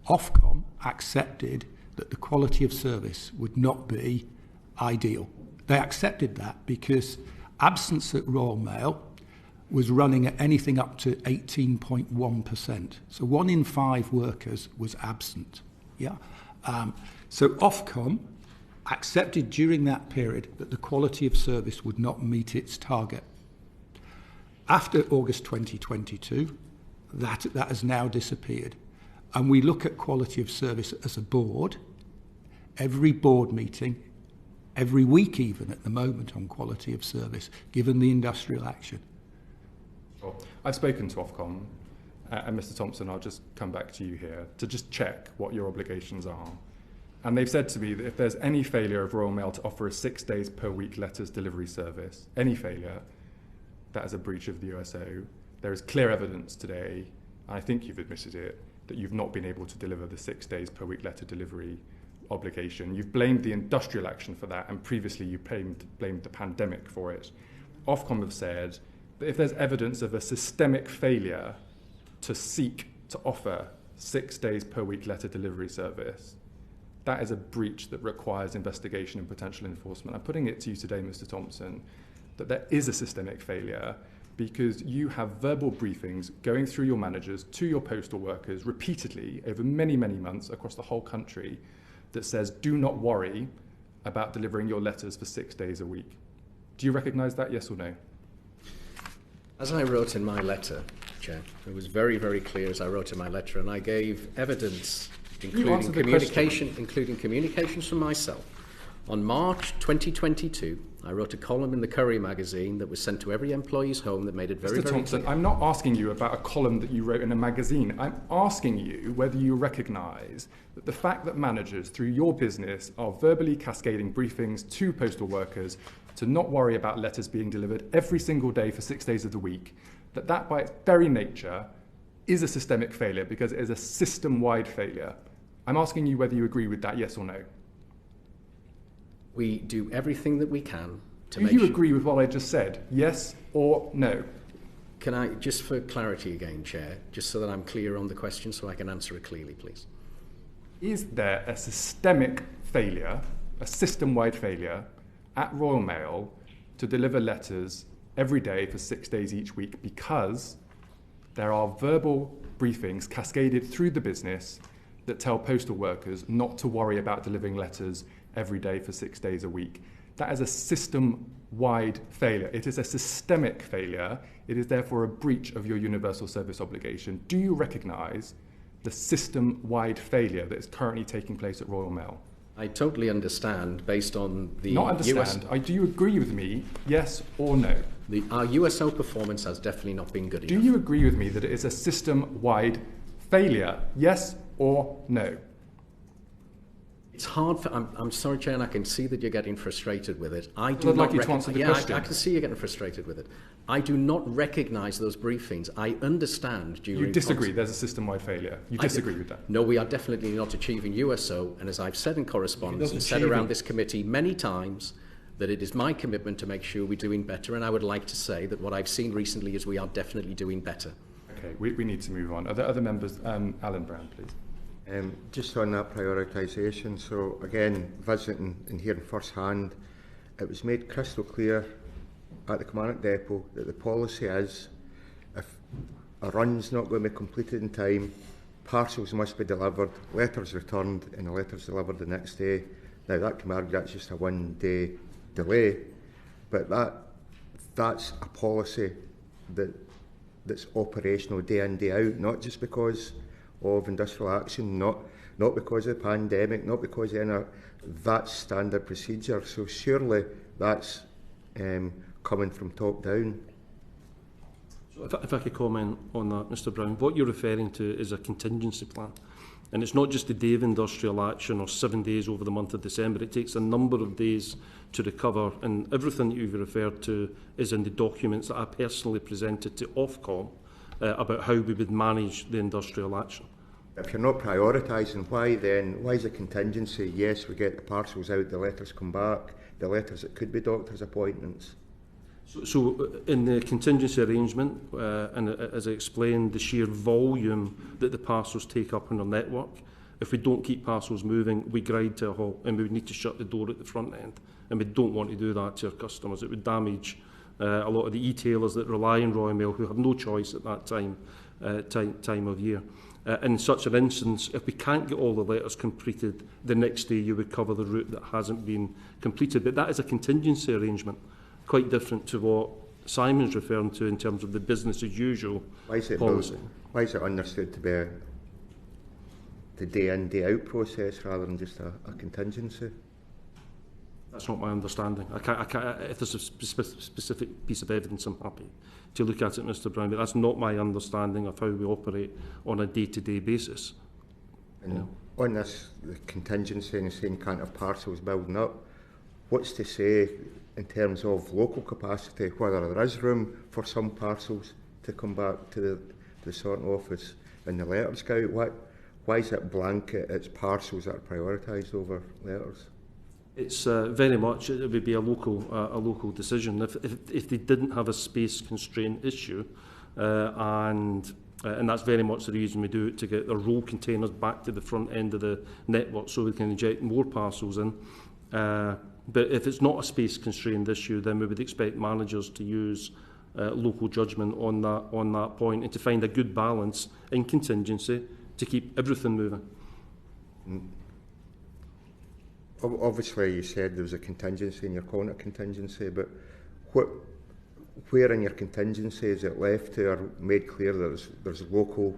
H: Ofcom accepted that the quality of service would not be ideal. They accepted that because absence at Royal Mail was running at anything up to 18.1%. So 1 in 5 workers was absent. Yeah. So Ofcom accepted during that period that the quality of service would not meet its target. After August 2022, that has now disappeared. And we look at quality of service as a board, every board meeting, every week even at the moment on quality of service, given the industrial action.
D: Sure. I've spoken to Ofcom, and Mr. Thompson, I'll just come back to you here to just check what your obligations are. And they've said to me that if there's any failure of Royal Mail to offer a 6 days per week letters delivery service, any failure, that is a breach of the USO. There is clear evidence today, and I think you've admitted it, that you've not been able to deliver the 6 days per week letter delivery obligation. You've blamed the industrial action for that, and previously you blamed the pandemic for it. Ofcom have said that if there's evidence of a systemic failure to seek to offer 6 days per week letter delivery service, that is a breach that requires investigation and potential enforcement. I'm putting it to you today, Mr. Thompson, that there is a systemic failure because you have verbal briefings going through your managers to your postal workers repeatedly over many, many months across the whole country that says, do not worry about delivering your letters for 6 days a week. Do you recognise that, yes or no?
B: As I wrote in my letter, Chair, it was very, very clear as I wrote in my letter, and I gave evidence, including communications from myself. On March 2022, I wrote a column in the Courier magazine that was sent to every employee's home that made it very,
D: Mr. Thompson,
B: clear.
D: I'm not asking you about a column that you wrote in a magazine. I'm asking you whether you recognise that the fact that managers through your business are verbally cascading briefings to postal workers to not worry about letters being delivered every single day for 6 days of the week, that by its very nature is a systemic failure because it is a system-wide failure. I'm asking you whether you agree with that, yes or no.
B: We do everything that we can to
D: make
B: sure...
D: Do you agree with what I just said, yes or no?
B: Can I, just for clarity again, Chair, just so that I'm clear on the question so I can answer it clearly, please.
D: Is there a systemic failure, a system-wide failure, at Royal Mail to deliver letters every day for 6 days each week because there are verbal briefings cascaded through the business that tell postal workers not to worry about delivering letters every day for 6 days a week? That is a system-wide failure. It is a systemic failure. It is therefore a breach of your universal service obligation. Do you recognise the system-wide failure that is currently taking place at Royal Mail?
B: I totally understand, based on the
D: Not understand. Do you agree with me, yes or no?
B: Our USO performance has definitely not been good enough.
D: Do you agree with me that it is a system-wide failure, yes or no?
B: It's hard for... I'm sorry, Chair, and I can see that you're getting frustrated with it. I'd
D: like you to answer the question.
B: I can see you're getting frustrated with it. I do not recognise those briefings. I understand during...
D: You disagree there's a system-wide failure. You disagree with that?
B: No, we are definitely not achieving USO, and as I've said in correspondence and said around this committee many times, that it is my commitment to make sure we're doing better, and I would like to say that what I've seen recently is we are definitely doing better.
D: Okay, we need to move on. Are there other members? Alan Brown, please.
F: Just on that prioritisation, so again, visiting and hearing firsthand, it was made crystal clear at the Commandant Depot that the policy is, if a run's not going to be completed in time, parcels must be delivered, letters returned, and the letters delivered the next day. Now that can be argued that's just a 1 day delay, but that's a policy that's operational day in, day out, not just because of industrial action, not because of the pandemic, not because of any, that's standard procedure. So surely that's coming from top down.
I: So if I could comment on that, Mr Brown, what you're referring to is a contingency plan. And it's not just a day of industrial action or 7 days over the month of December. It takes a number of days to recover, and everything that you've referred to is in the documents that I personally presented to Ofcom about how we would manage the industrial action.
F: If you're not prioritising, why is a contingency? Yes, we get the parcels out, the letters come back, the letters that could be doctor's appointments.
I: So in the contingency arrangement, and as I explained, the sheer volume that the parcels take up in our network, if we don't keep parcels moving, we grind to a halt, and we would need to shut the door at the front end. And we don't want to do that to our customers. It would damage a lot of the e-tailers that rely on Royal Mail, who have no choice at that time of year. In such an instance, if we can't get all the letters completed, the next day you would cover the route that hasn't been completed. But that is a contingency arrangement, quite different to what Simon's referring to in terms of the business as usual policy.
F: Why is it understood to be the day in, day out process rather than just a contingency?
I: That's not my understanding. If there's a specific piece of evidence, I'm happy to look at it, Mr Brown, but that's not my understanding of how we operate on a day-to-day basis.
F: And on this, the contingency and saying can't have parcels building up, what's to say in terms of local capacity, whether there is room for some parcels to come back to the sorting office and the letters go out? Why is it blanket, it's parcels that are prioritised over letters?
I: It's very much, it would be a local decision. If they didn't have a space constraint issue, and that's very much the reason we do it, to get the roll containers back to the front end of the network so we can inject more parcels in. But if it's not a space constrained issue, then we would expect managers to use local judgment on that point, and to find a good balance in contingency to keep everything moving.
F: Obviously, you said there was a contingency and you're calling it a contingency, but where in your contingency is it left to or made clear that there's local,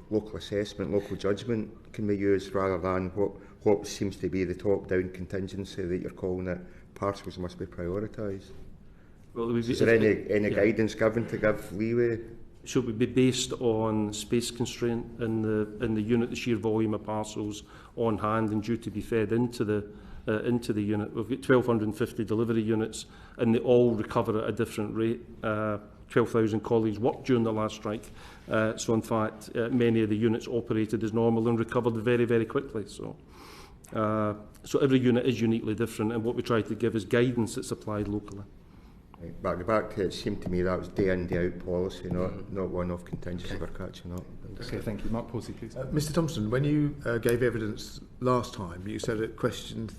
F: local assessment, local judgment can be used rather than what seems to be the top-down contingency that you're calling it parcels must be prioritised?
I: Well,
F: is there any guidance given to give leeway?
I: Should we be based on space constraint in the unit, the sheer volume of parcels on hand and due to be fed into the unit? We've got 1,250 delivery units, and they all recover at a different rate. 12,000 colleagues worked during the last strike, so in fact many of the units operated as normal and recovered very, very quickly. So every unit is uniquely different, and what we try to give is guidance that's applied locally.
F: Back to it seemed to me that was day in, day out policy, not one-off contingency for catching up.
D: Okay, thank you. Mark Pawsey, please.
G: Mr Thompson, when you gave evidence last time, you said at in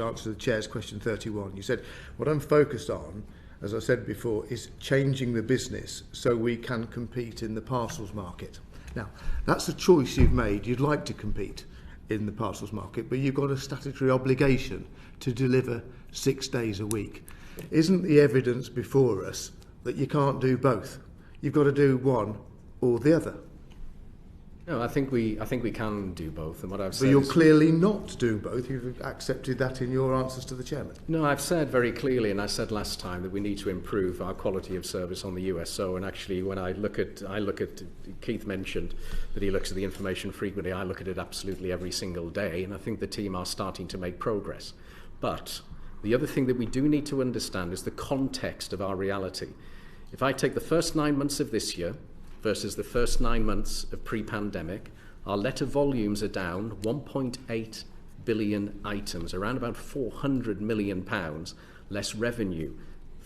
G: answer to the Chair's question 31, you said, what I'm focused on, as I said before, is changing the business so we can compete in the parcels market. Now, that's a choice you've made. You'd like to compete in the parcels market, but you've got a statutory obligation to deliver 6 days a week. Isn't the evidence before us that you can't do both? You've got to do one or the other.
B: No, I think we can do both. And what I've said,
G: but you're clearly not doing both. You've accepted that in your answers to the chairman.
B: No, I've said very clearly, and I said last time, that we need to improve our quality of service on the USO. And actually, when I look at Keith mentioned that he looks at the information frequently. I look at it absolutely every single day, and I think the team are starting to make progress. But the other thing that we do need to understand is the context of our reality. If I take the first 9 months of this year versus the first 9 months of pre-pandemic, our letter volumes are down 1.8 billion items, around about £400 million less revenue.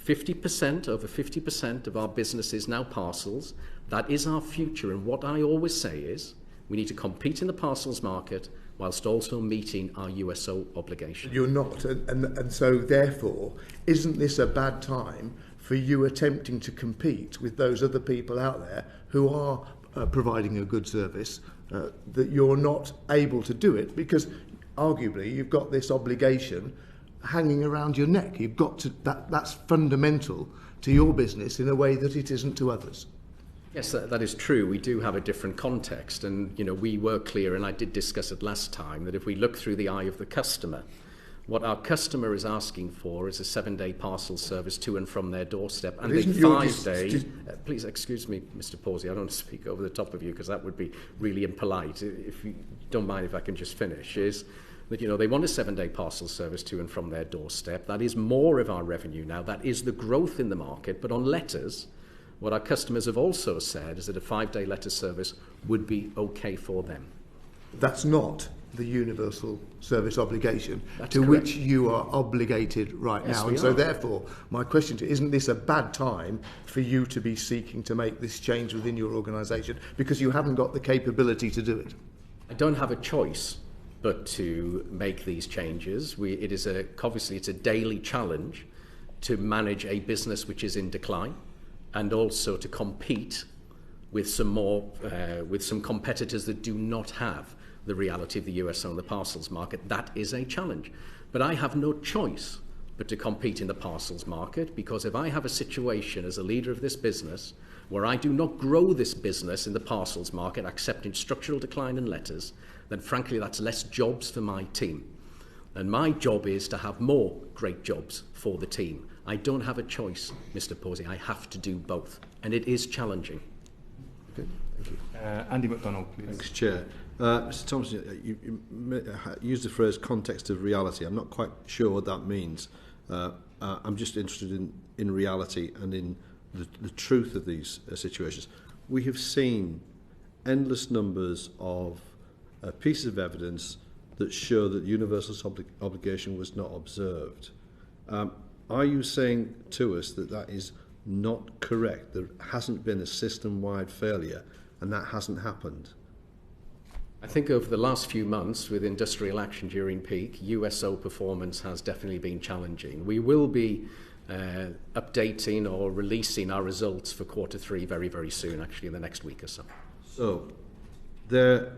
B: 50%, over 50% of our business is now parcels. That is our future, and what I always say is we need to compete in the parcels market whilst also meeting our USO obligation.
G: You're not, and so therefore, isn't this a bad time for you attempting to compete with those other people out there who are providing a good service, that you're not able to do it because arguably you've got this obligation hanging around your neck. You've got to, that's fundamental to your business in a way that it isn't to others.
B: Yes, that is true. We do have a different context, and we were clear, and I did discuss it last time, that if we look through the eye of the customer, what our customer is asking for is a 7-day parcel service to and from their doorstep, and a 5-day. Please excuse me, Mr. Pawsey, I don't want to speak over the top of you because that would be really impolite. If you don't mind, if I can just finish, is that they want a 7-day parcel service to and from their doorstep. That is more of our revenue now. That is the growth in the market, but on letters. What our customers have also said is that a 5-day letter service would be okay for them.
G: That's not the universal service obligation to
B: correct.
G: which you are obligated right
B: Yes,
G: now.
B: we
G: And so
B: are.
G: therefore, my question to you, isn't this a bad time for you to be seeking to make this change within your organisation because you haven't got the capability to do it?
B: I don't have a choice but to make these changes. Obviously it's a daily challenge to manage a business which is in decline, and also to compete with some competitors that do not have the reality of the USO and the parcels market. That is a challenge. But I have no choice but to compete in the parcels market, because if I have a situation as a leader of this business where I do not grow this business in the parcels market, accepting structural decline in letters, then frankly that's less jobs for my team. And my job is to have more great jobs for the team. I don't have a choice, Mr. Pawsey. I have to do both, and it is challenging.
A: Okay, thank you.
D: Andy McDonald, please.
A: Thanks, Chair. Mr. Thompson, you used the phrase context of reality. I'm not quite sure what that means. I'm just interested in reality and in the truth of these situations. We have seen endless numbers of pieces of evidence that show that universal obligation was not observed. Are you saying to us that that is not correct? There hasn't been a system-wide failure and that hasn't happened?
B: I think over the last few months with industrial action during peak, USO performance has definitely been challenging. We will be updating or releasing our results for Q3 very, very soon, actually in the next week or so. So
A: there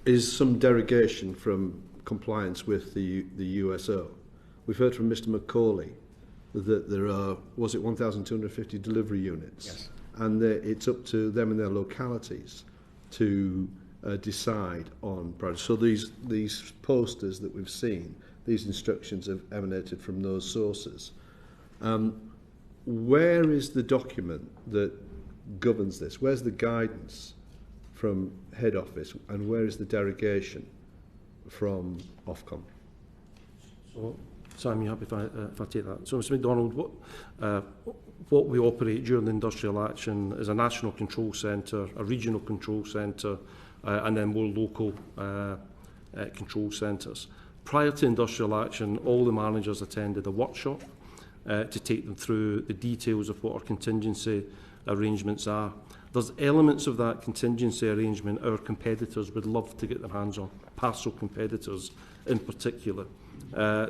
A: is some derogation from compliance with the USO. We've heard from Mr. McAuley that there are, was it 1,250 delivery units?
B: Yes.
A: And it's up to them and their localities to decide on priority. So these posters that we've seen, these instructions have emanated from those sources. Where is the document that governs this? Where's the guidance from head office, and where is the derogation from Ofcom?
I: So, Sam, you happy if I take that? So, Mr. McDonald, what we operate during the industrial action is a national control centre, a regional control centre, and then more local control centres. Prior to industrial action, all the managers attended a workshop to take them through the details of what our contingency arrangements are. There's elements of that contingency arrangement our competitors would love to get their hands on, parcel competitors in particular.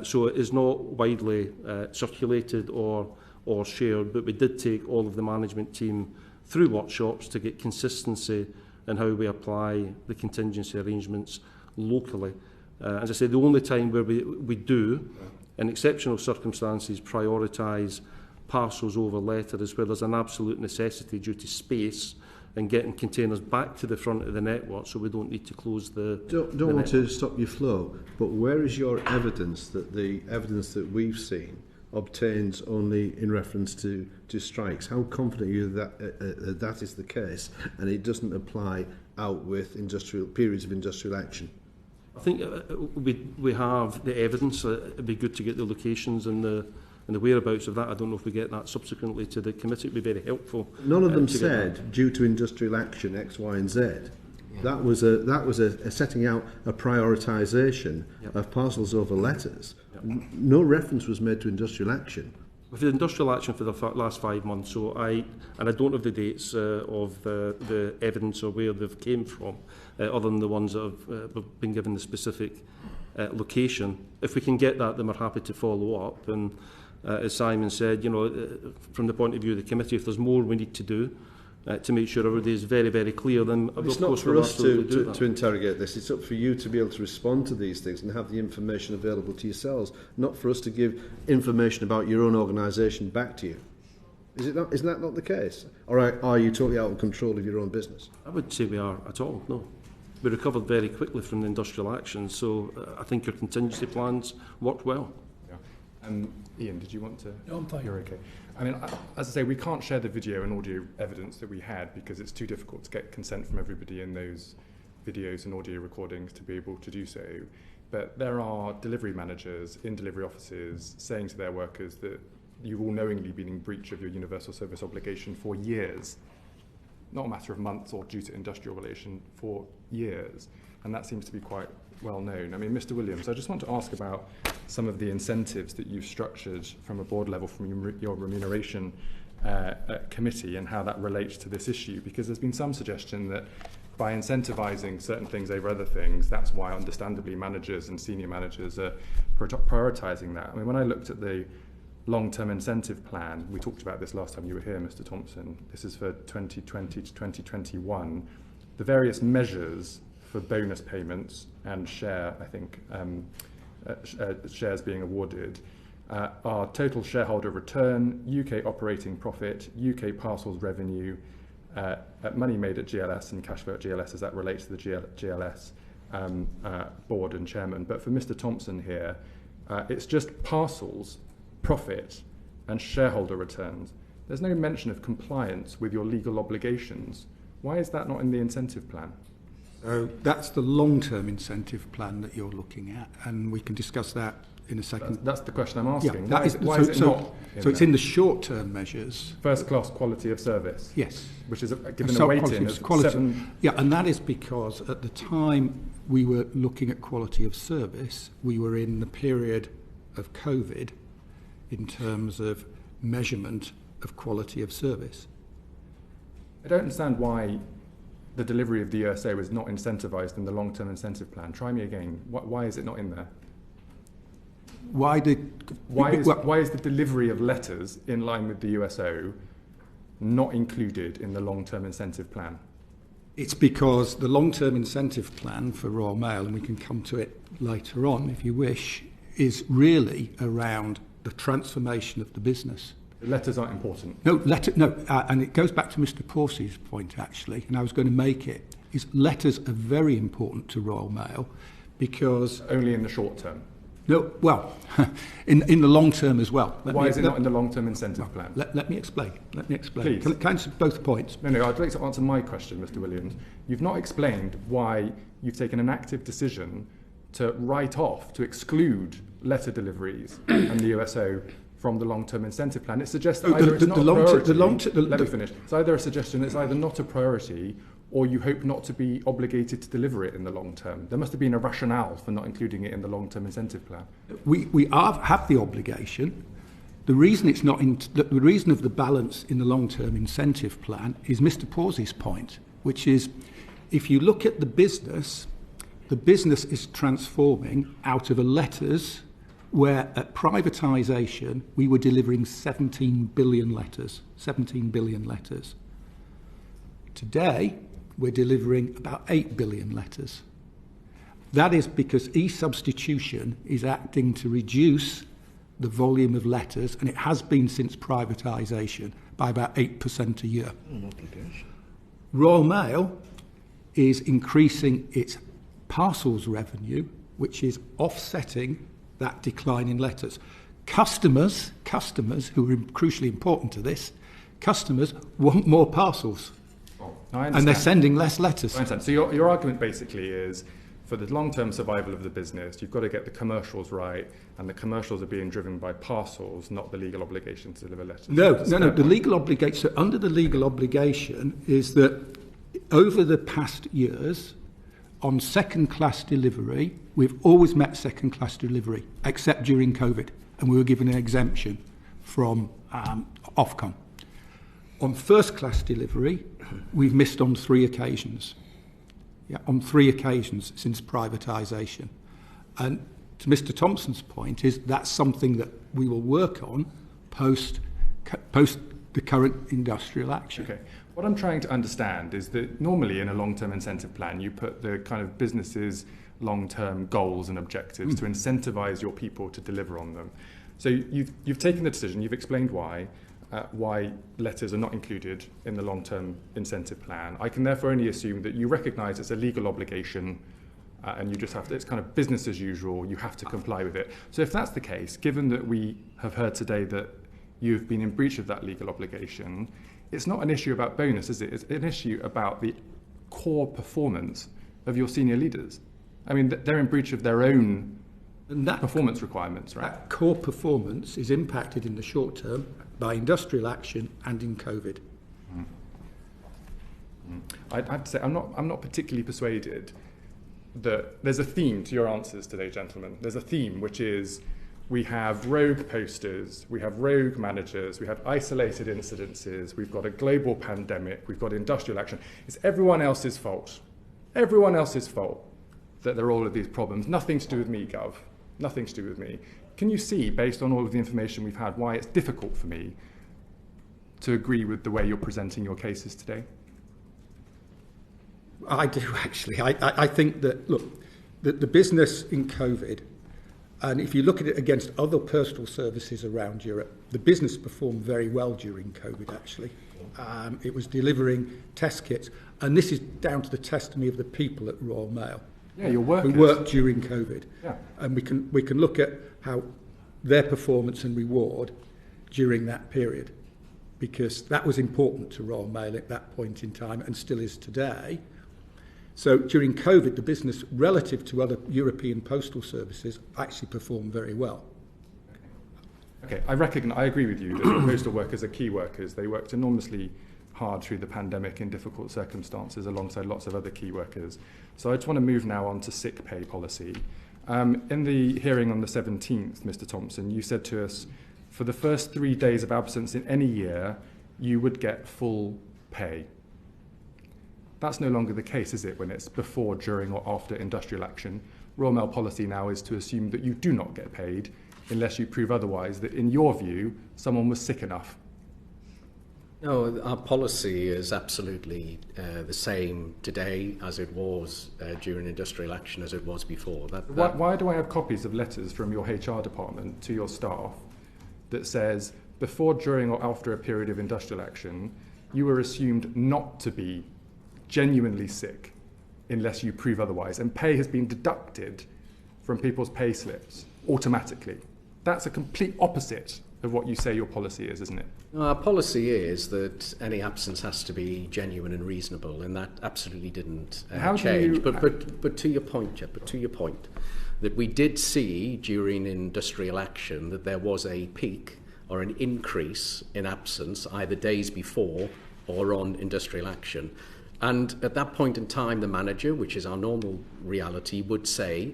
I: So it is not widely circulated or shared, but we did take all of the management team through workshops to get consistency in how we apply the contingency arrangements locally. As I said, the only time where we do, in exceptional circumstances, prioritise parcels over letter is where there's an absolute necessity due to space and getting containers back to the front of the network, so we don't need to close the
A: Don't want to stop your flow, but where is your evidence that the evidence that we've seen obtains only in reference to strikes? How confident are you that that is the case and it doesn't apply out with periods of industrial action?
I: I think we have the evidence. It'd be good to get the locations and the whereabouts of that. I don't know if we get that subsequently to the committee. It'd be very helpful.
A: None of them said due to industrial action X, Y and Z. That was a setting out a prioritisation of parcels over letters. No reference was made to industrial action.
I: We've had industrial action for the last 5 months, so I don't have the dates of the evidence or where they've came from, other than the ones that have been given the specific location. If we can get that, then we're happy to follow up. And as Simon said, from the point of view of the committee, if there's more we need to do to make sure everybody is very, very clear, then
A: it's not for us to interrogate this. It's up for you to be able to respond to these things and have the information available to yourselves, not for us to give information about your own organisation back to you. Isn't that not the case? Or are you totally out of control of your own business?
I: I would say we are at all, no. We recovered very quickly from the industrial action, so I think your contingency plans worked well.
D: Ian, did you want to?
E: No, I'm fine.
D: You're okay. I mean, as I say, we can't share the video and audio evidence that we had because it's too difficult to get consent from everybody in those videos and audio recordings to be able to do so. But there are delivery managers in delivery offices saying to their workers that you've all knowingly been in breach of your universal service obligation for years. Not a matter of months or due to industrial relation, for years. And that seems to be quite well known. I mean, Mr. Williams, I just want to ask about some of the incentives that you've structured from a board level from your remuneration committee and how that relates to this issue, because there's been some suggestion that by incentivising certain things over other things, that's why understandably managers and senior managers are prioritising that. I mean, when I looked at the long-term incentive plan, we talked about this last time you were here, Mr. Thompson, this is for 2020 to 2021, the various measures for bonus payments and share, I think, shares being awarded, are total shareholder return, UK operating profit, UK parcels revenue, money made at GLS and cash flow at GLS as that relates to the GLS board and chairman. But for Mr. Thompson here, it's just parcels, profit and shareholder returns. There's no mention of compliance with your legal obligations. Why is that not in the incentive plan?
H: So that's the long-term incentive plan that you're looking at, and we can discuss that in a second.
D: That's the question I'm asking.
H: Yeah,
D: why is it not?
H: So it's in the short-term measures.
D: First-class quality of service.
H: Yes.
D: Which is given a weighting of
H: quality.
D: 7.
H: Yeah, and that is because at the time we were looking at quality of service, we were in the period of COVID in terms of measurement of quality of service.
D: I don't understand why the delivery of the USA was not incentivised in the long-term incentive plan. Try me again. Why is it not in there? Why is the delivery of letters in line with the USO not included in the long-term incentive plan?
H: It's because the long-term incentive plan for Royal Mail, and we can come to it later on if you wish, is really around the transformation of the business.
D: The letters aren't important.
H: No, and it goes back to Mr. Porcy's point actually, and I was going to make it, is letters are very important to Royal Mail because...
D: Only in the short term?
H: No, well, in the long term as well.
D: Why is it not in the long-term incentive plan?
H: Let me explain.
D: Please.
H: Can I answer both points?
D: No, I'd like to answer my question, Mr. Williams. You've not explained why you've taken an active decision to write off, to exclude letter deliveries and the USO from the long-term incentive plan. It suggests that either it's not a priority. Let me finish. It's either a suggestion it's either not a priority or you hope not to be obligated to deliver it in the long term. There must have been a rationale for not including it in the long-term incentive plan.
H: We have the obligation. The reason it's not the reason of the balance in the long-term incentive plan is Mr. Porcy's point, which is if you look at the business is transforming out of a letters where at privatisation we were delivering 17 billion letters. Today we're delivering about 8 billion letters. That is because e-substitution is acting to reduce the volume of letters, and it has been since privatisation, by about 8% a year. Royal Mail is increasing its parcels revenue, which is offsetting that decline in letters. Customers, who are crucially important to this, customers want more parcels. And they're sending less letters.
D: I understand. So your argument basically is, for the long-term survival of the business, you've got to get the commercials right, and the commercials are being driven by parcels, not the legal obligation to deliver letters.
H: No. The legal obligation. So under the legal obligation is that over the past years, on second-class delivery, we've always met second-class delivery, except during COVID, and we were given an exemption from Ofcom. On first-class delivery, we've missed on 3 occasions. Yeah, on 3 occasions since privatisation. And to Mr Thompson's point is that's something that we will work on post the current industrial action.
D: Okay. What I'm trying to understand is that normally in a long-term incentive plan, you put the kind of business's long-term goals and objectives to incentivise your people to deliver on them. So you've taken the decision, you've explained why letters are not included in the long-term incentive plan. I can therefore only assume that you recognise it's a legal obligation and you just have to, it's kind of business as usual, you have to comply with it. So if that's the case, given that we have heard today that you've been in breach of that legal obligation, it's not an issue about bonus, is it? It's an issue about the core performance of your senior leaders. I mean, they're in breach of their own performance requirements, right?
H: That core performance is impacted in the short term by industrial action and in COVID.
D: I'd have to say I'm not particularly persuaded that there's a theme to your answers today, gentlemen. There's a theme, which is we have rogue posters, we have rogue managers, we have isolated incidences, we've got a global pandemic, we've got industrial action. It's everyone else's fault. Everyone else's fault that there are all of these problems. Nothing to do with me, Gov. Nothing to do with me. Can you see, based on all of the information we've had, why it's difficult for me to agree with the way you're presenting your cases today?
H: I do, actually. I think that, look, the business in COVID, and if you look at it against other postal services around Europe, the business performed very well during COVID, actually. It was delivering test kits, and this is down to the testimony of the people at Royal Mail.
D: Yeah, your workers.
H: Who worked during COVID.
D: Yeah.
H: And we can look at how their performance and reward during that period, because that was important to Royal Mail at that point in time and still is today. So during COVID, the business, relative to other European postal services, actually performed very well.
D: Okay, I agree with you that the postal workers are key workers. They worked enormously hard through the pandemic in difficult circumstances alongside lots of other key workers. So I just want to move now on to sick pay policy. In the hearing on the 17th, Mr Thompson, you said to us, for the first 3 days of absence in any year, you would get full pay. That's no longer the case, is it, when it's before, during or after industrial action? Royal Mail policy now is to assume that you do not get paid unless you prove otherwise, that in your view, someone was sick enough.
B: No, our policy is absolutely the same today as it was during industrial action as it was before.
D: Why do I have copies of letters from your HR department to your staff that says, before, during or after a period of industrial action, you were assumed not to be genuinely sick unless you prove otherwise, and pay has been deducted from people's pay slips automatically? That's a complete opposite of what you say your policy is, isn't it?
B: Our policy is that any absence has to be genuine and reasonable, and that absolutely didn't change. But to your point, Jeff, that we did see during industrial action that there was a peak or an increase in absence either days before or on industrial action. And at that point in time, the manager, which is our normal reality, would say,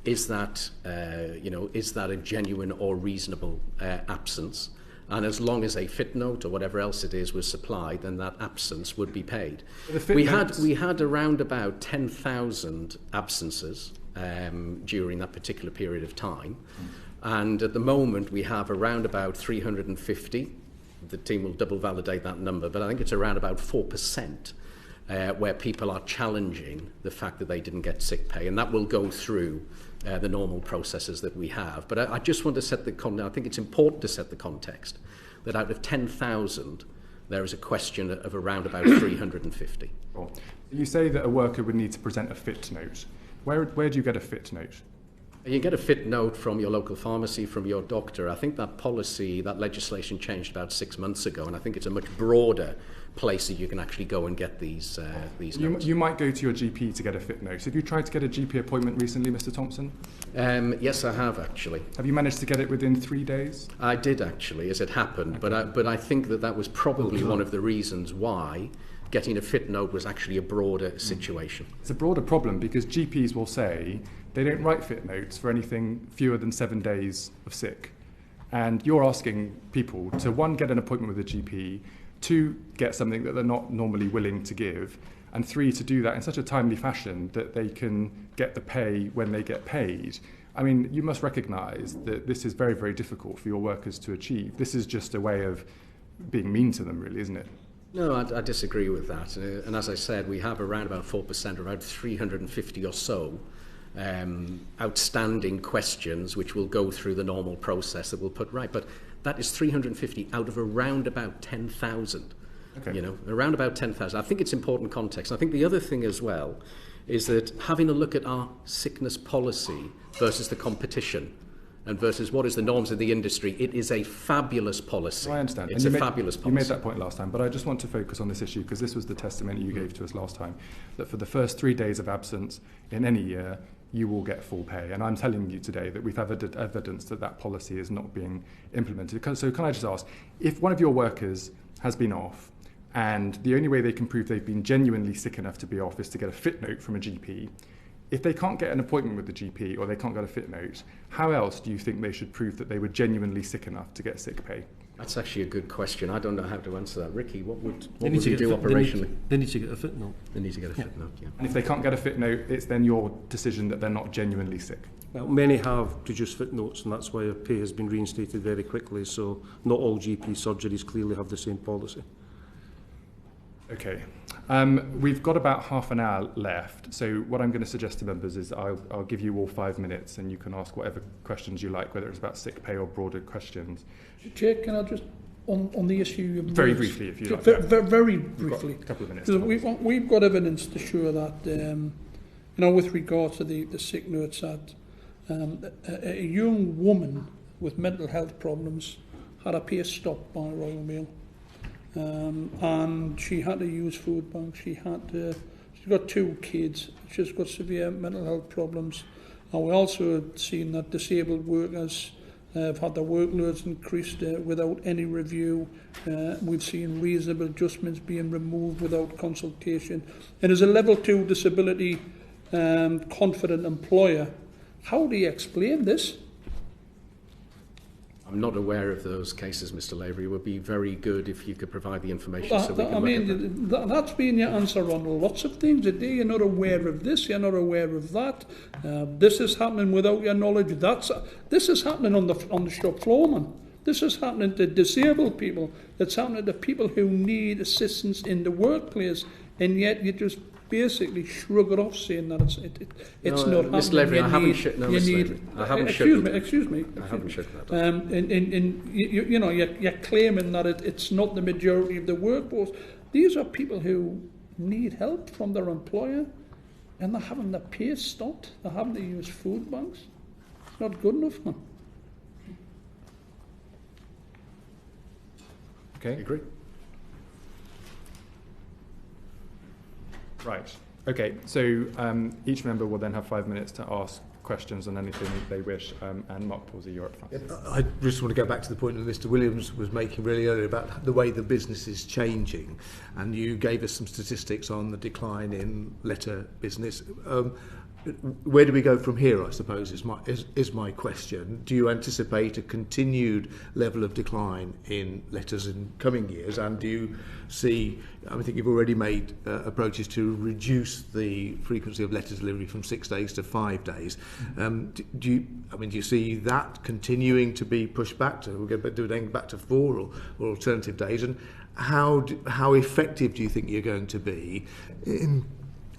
B: is that a genuine or reasonable absence? And as long as a fit note or whatever else it is was supplied, then that absence would be paid. We had around about 10,000 absences during that particular period of time. And at the moment, we have around about 350. The team will double validate that number, but I think it's around about 4%. Where people are challenging the fact that they didn't get sick pay, and that will go through the normal processes that we have. But I just want to set the context. I think it's important to set the context that out of 10,000, there is a question of around about 350.
D: Cool. You say that a worker would need to present a fit note. Where do you get a fit note?
B: You get a fit note from your local pharmacy, from your doctor. I think that policy, that legislation changed about 6 months ago, and I think it's a much broader places you can actually go and get these notes.
D: You might go to your GP to get a fit note. Have you tried to get a GP appointment recently, Mr. Thompson?
B: Yes, I have actually.
D: Have you managed to get it within 3 days?
B: I did actually, as it happened, but I think that was probably one of the reasons why getting a fit note was actually a broader situation.
D: It's a broader problem because GPs will say they don't write fit notes for anything fewer than 7 days of sick. And you're asking people to, one, get an appointment with a GP, two, get something that they're not normally willing to give, and three, to do that in such a timely fashion that they can get the pay when they get paid. I mean, you must recognise that this is very, very difficult for your workers to achieve. This is just a way of being mean to them, really, isn't it?
B: No, I disagree with that. And as I said, we have around about 4%, around 350 or so outstanding questions which will go through the normal process that we'll put right. But that is 350 out of around about 10,000. Okay. You know, around about 10,000. I think it's important context. I think the other thing as well is that having a look at our sickness policy versus the competition and versus what is the norms of the industry, it is a fabulous policy.
D: I understand.
B: It's fabulous policy.
D: You made that point last time, but I just want to focus on this issue because this was the testimony you gave to us last time, that for the first 3 days of absence in any year, you will get full pay. And I'm telling you today that we've had evidence that that policy is not being implemented. So can I just ask, if one of your workers has been off and the only way they can prove they've been genuinely sick enough to be off is to get a fit note from a GP, if they can't get an appointment with the GP or they can't get a fit note, how else do you think they should prove that they were genuinely sick enough to get sick pay?
B: That's actually a good question. I don't know how to answer that. Ricky, what would we do operationally?
I: They need to get a fit note.
B: They need to get a fit note, yeah.
D: And if they can't get a fit note, it's then your decision that they're not genuinely sick.
I: Well, many have produced fit notes, and that's why their pay has been reinstated very quickly. So not all GP surgeries clearly have the same policy.
D: Okay. We've got about half an hour left, so what I'm going to suggest to members is I'll give you all 5 minutes and you can ask whatever questions you like, whether it's about sick pay or broader questions.
E: Chair, can I just, on the issue...
D: Very briefly, if you like.
E: Very briefly.
D: A couple of minutes.
E: We've got evidence to show that, you know, with regard to the sick notes, that a young woman with mental health problems had her pay stopped by Royal Mail. And she had to use food banks. She's got 2 kids. She's got severe mental health problems. And we also have seen that disabled workers have had their workloads increased without any review. We've seen reasonable adjustments being removed without consultation. And as a level 2 disability confident employer, how do you explain this?
B: I'm not aware of those cases, Mr. Lavery. It would be very good if you could provide the information so we can look at that.
E: That's been your answer on lots of things today. You're not aware of this, you're not aware of that. This is happening without your knowledge. This is happening on the shop floor, man. This is happening to disabled people. It's happening to people who need assistance in the workplace, and yet you just basically shrug it off, saying that it's not happening.
B: Mr. Lavery, I haven't Excuse me. I haven't shut that down.
E: And you know, you're claiming that it's not the majority of the workforce. These are people who need help from their employer, and they're having their pay stopped. They're having to use food banks. It's not good enough, man.
D: Okay.
B: I agree.
D: Right. Okay. So each member will then have 5 minutes to ask questions on anything they wish. And Mark Pawsey, you're up front.
G: I just want to go back to the point that Mr. Williams was making really earlier about the way the business is changing, and you gave us some statistics on the decline in letter business. Where do we go from here, I suppose, is my question. Do you anticipate a continued level of decline in letters in coming years? And do you see, I think you've already made approaches to reduce the frequency of letter delivery from 6 days to 5 days. Do you see that continuing to be pushed back to, we're going back to 4 or alternative days? And how effective do you think you're going to be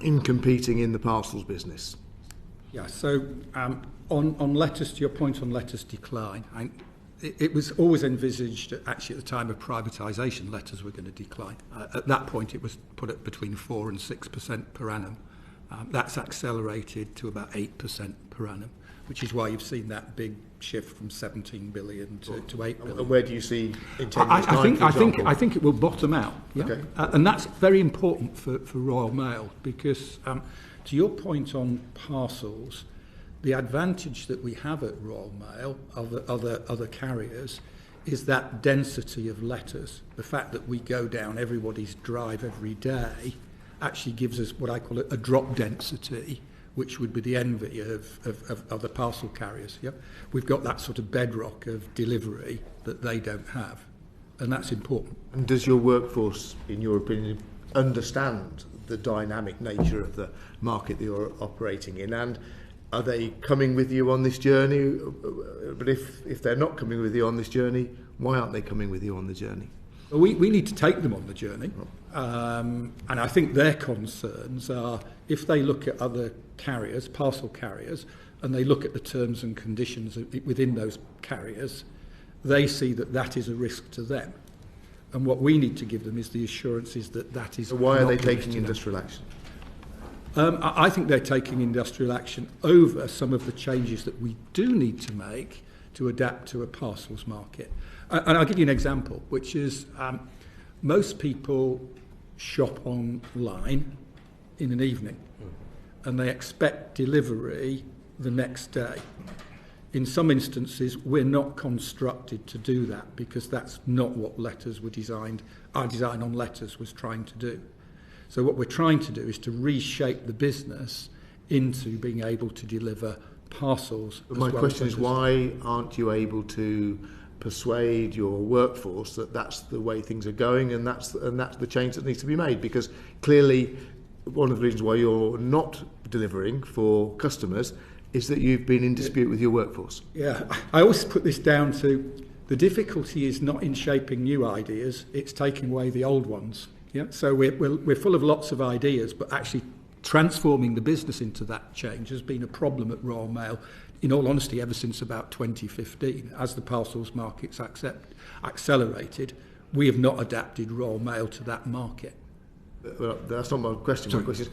G: in competing in the parcels business?
H: Yeah, so on letters, to your point on letters decline, it was always envisaged that actually at the time of privatisation letters were going to decline. At that point it was put at between 4 and 6% per annum. That's accelerated to about 8% per annum. which is why you've seen that big shift from 17 billion to 8 billion.
G: And where do you see in 10 years' time,
H: I think it will bottom out. Yeah?
G: Okay.
H: And that's very important for Royal Mail, because to your point on parcels, the advantage that we have at Royal Mail, other carriers, is that density of letters. The fact that we go down everybody's drive every day actually gives us what I call a drop density, which would be the envy of other parcel carriers. Yeah? We've got that sort of bedrock of delivery that they don't have, and that's important.
G: And does your workforce, in your opinion, understand the dynamic nature of the market that you're operating in? And are they coming with you on this journey? But if they're not coming with you on this journey, why aren't they coming with you on the journey?
H: We need to take them on the journey, and I think their concerns are, if they look at other carriers, parcel carriers, and they look at the terms and conditions within those carriers, they see that that is a risk to them. And what we need to give them is the assurances that that is.
G: So why are they
H: not
G: taking industrial action?
H: I think they're taking industrial action over some of the changes that we do need to make to adapt to a parcels market. And I'll give you an example, which is most people shop online in an evening and they expect delivery the next day. In some instances, we're not constructed to do that, because that's not what letters were designed. Our design on letters was trying to do. So what we're trying to do is to reshape the business into being able to deliver parcels.
G: But my question is, why aren't you able to persuade your workforce that that's the way things are going, and that's the change that needs to be made? Because clearly one of the reasons why you're not delivering for customers is that you've been in dispute with your workforce.
H: Yeah, I always put this down to, the difficulty is not in shaping new ideas, it's taking away the old ones. Yeah, so we're full of lots of ideas, but actually transforming the business into that change has been a problem at Royal Mail, in all honesty, ever since about 2015. As the parcels markets accelerated, we have not adapted Royal Mail to that market.
G: Well, that's not my question. My question is,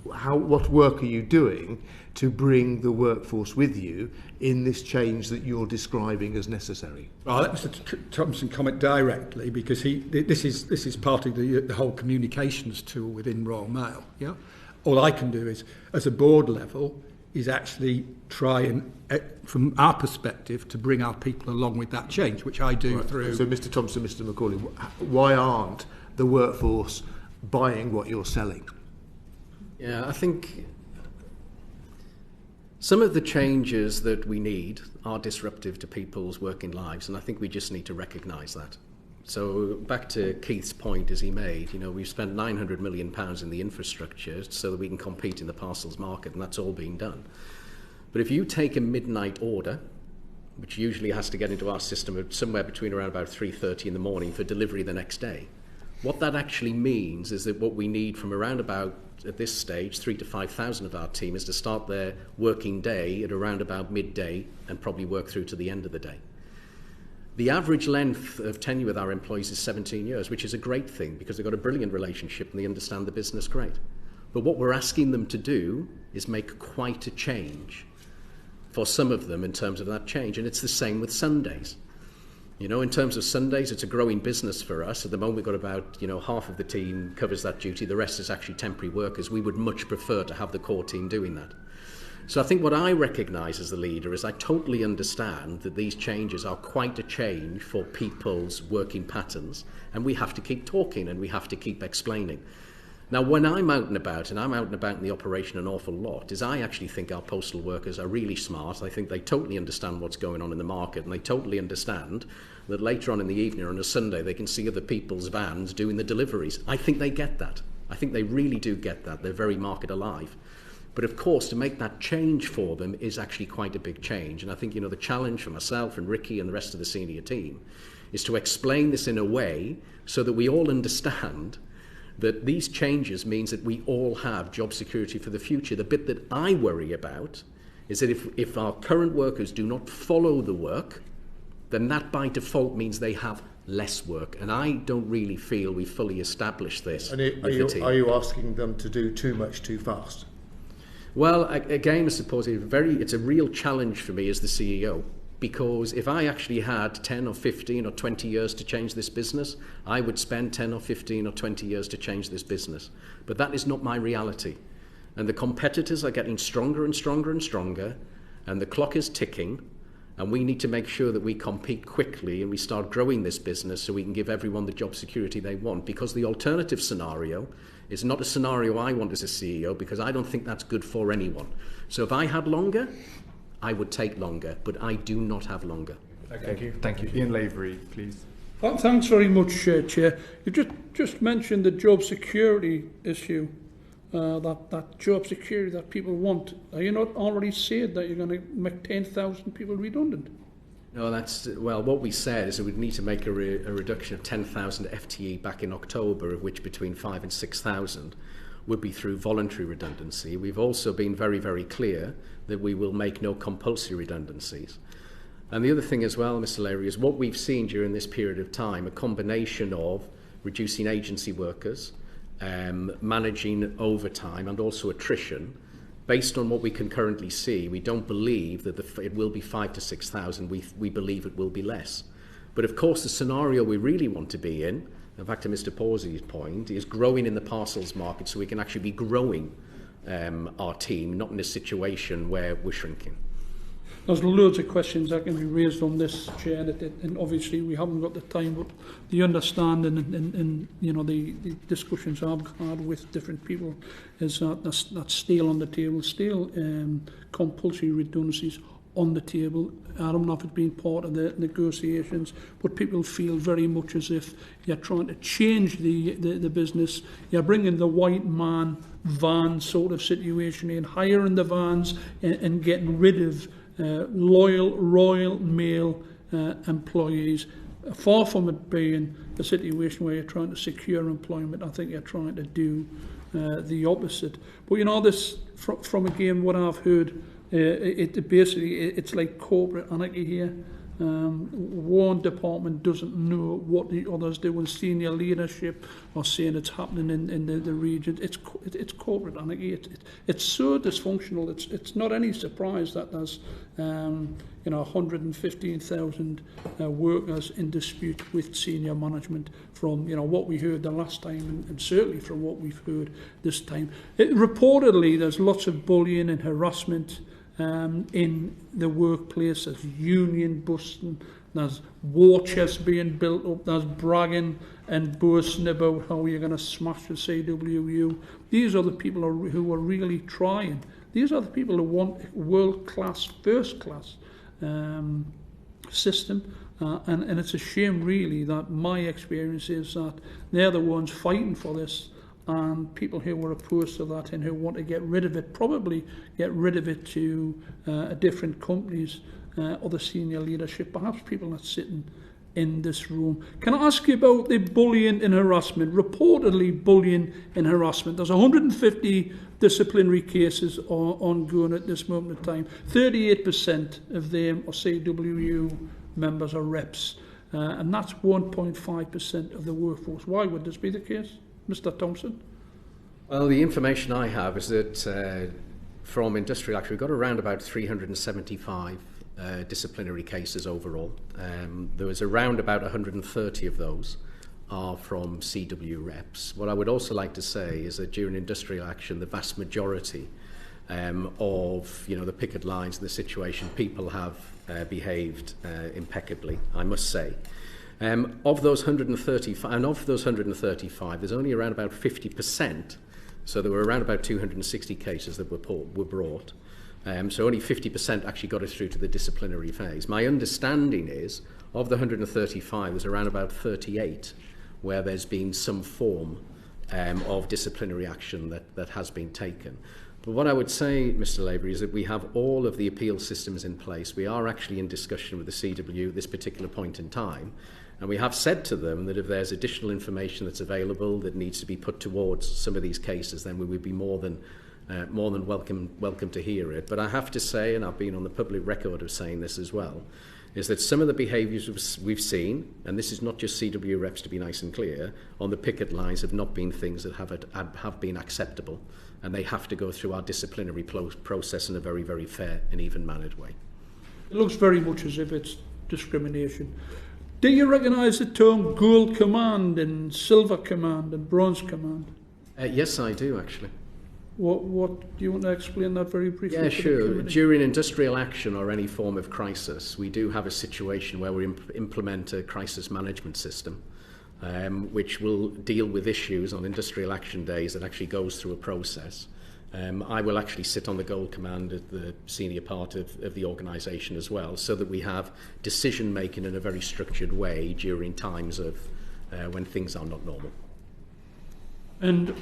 G: what work are you doing to bring the workforce with you in this change that you're describing as necessary?
H: I'll let Mr. Thompson comment directly, because this is part of the whole communications tool within Royal Mail. Yeah, all I can do is, as a board level, is actually try and, from our perspective, to bring our people along with that change, which I do through.
G: So, Mr. Thompson, Mr. McAuley, why aren't the workforce buying what you're selling?
B: Yeah, I think some of the changes that we need are disruptive to people's working lives, and I think we just need to recognise that. So back to Keith's point as he made, we've spent £900 million in the infrastructure so that we can compete in the parcels market, and that's all being done. But if you take a midnight order, which usually has to get into our system somewhere between around about 3:30 in the morning for delivery the next day, what that actually means is that what we need from around about, at this stage, 3,000 to 5,000 of our team is to start their working day at around about midday and probably work through to the end of the day. The average length of tenure with our employees is 17 years, which is a great thing because they've got a brilliant relationship and they understand the business great. But what we're asking them to do is make quite a change for some of them in terms of that change. And it's the same with Sundays. In terms of Sundays, it's a growing business for us. At the moment, we've got about, half of the team covers that duty. The rest is actually temporary workers. We would much prefer to have the core team doing that. So I think what I recognise as the leader is I totally understand that these changes are quite a change for people's working patterns, and we have to keep talking and we have to keep explaining. Now, when I'm out and about, and I'm out and about in the operation an awful lot, is I actually think our postal workers are really smart. I think they totally understand what's going on in the market, and they totally understand that later on in the evening or on a Sunday they can see other people's vans doing the deliveries. I think they get that. I think they really do get that. They're very market alive. But of course, to make that change for them is actually quite a big change. And I think, the challenge for myself and Ricky and the rest of the senior team is to explain this in a way so that we all understand that these changes means that we all have job security for the future. The bit that I worry about is that if our current workers do not follow the work, then that by default means they have less work. And I don't really feel we've fully established this.
G: And are you asking them to do too much too fast?
B: Well, again, Mr. Posey, it's a real challenge for me as the CEO, because if I actually had 10 or 15 or 20 years to change this business, I would spend 10 or 15 or 20 years to change this business. But that is not my reality. And the competitors are getting stronger and stronger and stronger, and the clock is ticking, and we need to make sure that we compete quickly and we start growing this business so we can give everyone the job security they want, because the alternative scenario is not a scenario I want as a CEO, because I don't think that's good for anyone. So if I had longer, I would take longer, but I do not have longer.
D: Okay. Thank you. Ian Lavery, please.
E: Well, thanks very much, Chair. You just mentioned the job security issue, that job security that people want. Are you not already said that you're going to make 10,000 people redundant?
B: No, what we said is that we'd need to make a reduction of 10,000 FTE back in October, of which between 5,000 and 6,000 would be through voluntary redundancy. We've also been very, very clear that we will make no compulsory redundancies. And the other thing as well, Mr. Lavery, is what we've seen during this period of time, a combination of reducing agency workers, managing overtime and also attrition. Based on what we can currently see, we don't believe that it will be 5,000 to 6,000. We believe it will be less. But of course, the scenario we really want to be in, back to Mr. Posey's point, is growing in the parcels market so we can actually be growing our team, not in a situation where we're shrinking.
E: There's loads of questions that can be raised on this, Chair, and obviously we haven't got the time, but the understanding and the discussions I've had with different people is that that's still on the table, still compulsory redundancies on the table. I don't know if it's been part of the negotiations, but people feel very much as if you're trying to change the business. You're bringing the white man van sort of situation in, hiring the vans and getting rid of loyal Royal Mail employees. Far from it being a situation where you're trying to secure employment, I think you're trying to do the opposite. But this from again what I've heard, it's like corporate anarchy here. One department doesn't know what the others do, and senior leadership are saying it's happening in the region. It's corporate anarchy. It's so dysfunctional. It's not any surprise that there's 115,000 workers in dispute with senior management from what we heard the last time, and certainly from what we've heard this time. Reportedly, there's lots of bullying and harassment in the workplace. There's union busting, there's war chests being built up, there's bragging and boasting about how you're going to smash the CWU. These are the people who are really trying. These are the people who want world-class, first-class system. And it's a shame, really, that my experience is that they're the ones fighting for this, and people who were opposed to that and who want to get rid of it, probably get rid of it to different companies, other senior leadership, perhaps people not sitting in this room. Can I ask you about the bullying and harassment? Reportedly bullying and harassment. There's 150 disciplinary cases ongoing at this moment in time. 38% of them are CWU members or reps, and that's 1.5% of the workforce. Why would this be the case, Mr. Thompson?
B: Well, the information I have is that from industrial action, we've got around about 375 disciplinary cases overall. There was around about 130 of those are from CW reps. What I would also like to say is that during industrial action, the vast majority of the picket lines and the situation, people have behaved impeccably, I must say. Of those 135, there's only around about 50%. So there were around about 260 cases that were brought. So only 50% actually got us through to the disciplinary phase. My understanding is, of the 135, there's around about 38 where there's been some form of disciplinary action that has been taken. But what I would say, Mr. Lavery, is that we have all of the appeal systems in place. We are actually in discussion with the CW at this particular point in time. And we have said to them that if there's additional information that's available that needs to be put towards some of these cases, then we would be more than welcome to hear it. But I have to say, and I've been on the public record of saying this as well, is that some of the behaviours we've seen, and this is not just CW reps to be nice and clear, on the picket lines have not been things that have been acceptable, and they have to go through our disciplinary process in a very, very fair and even-mannered way.
E: It looks very much as if it's discrimination. Do you recognise the term Gold Command and Silver Command and Bronze Command?
B: Yes, I do, actually.
E: What do you want to explain that very briefly?
B: Yeah, sure. During industrial action or any form of crisis, we do have a situation where we implement a crisis management system, which will deal with issues on industrial action days that actually goes through a process. I will actually sit on the Gold Command at the senior part of the organisation as well, so that we have decision making in a very structured way during times of when things are not normal.
E: And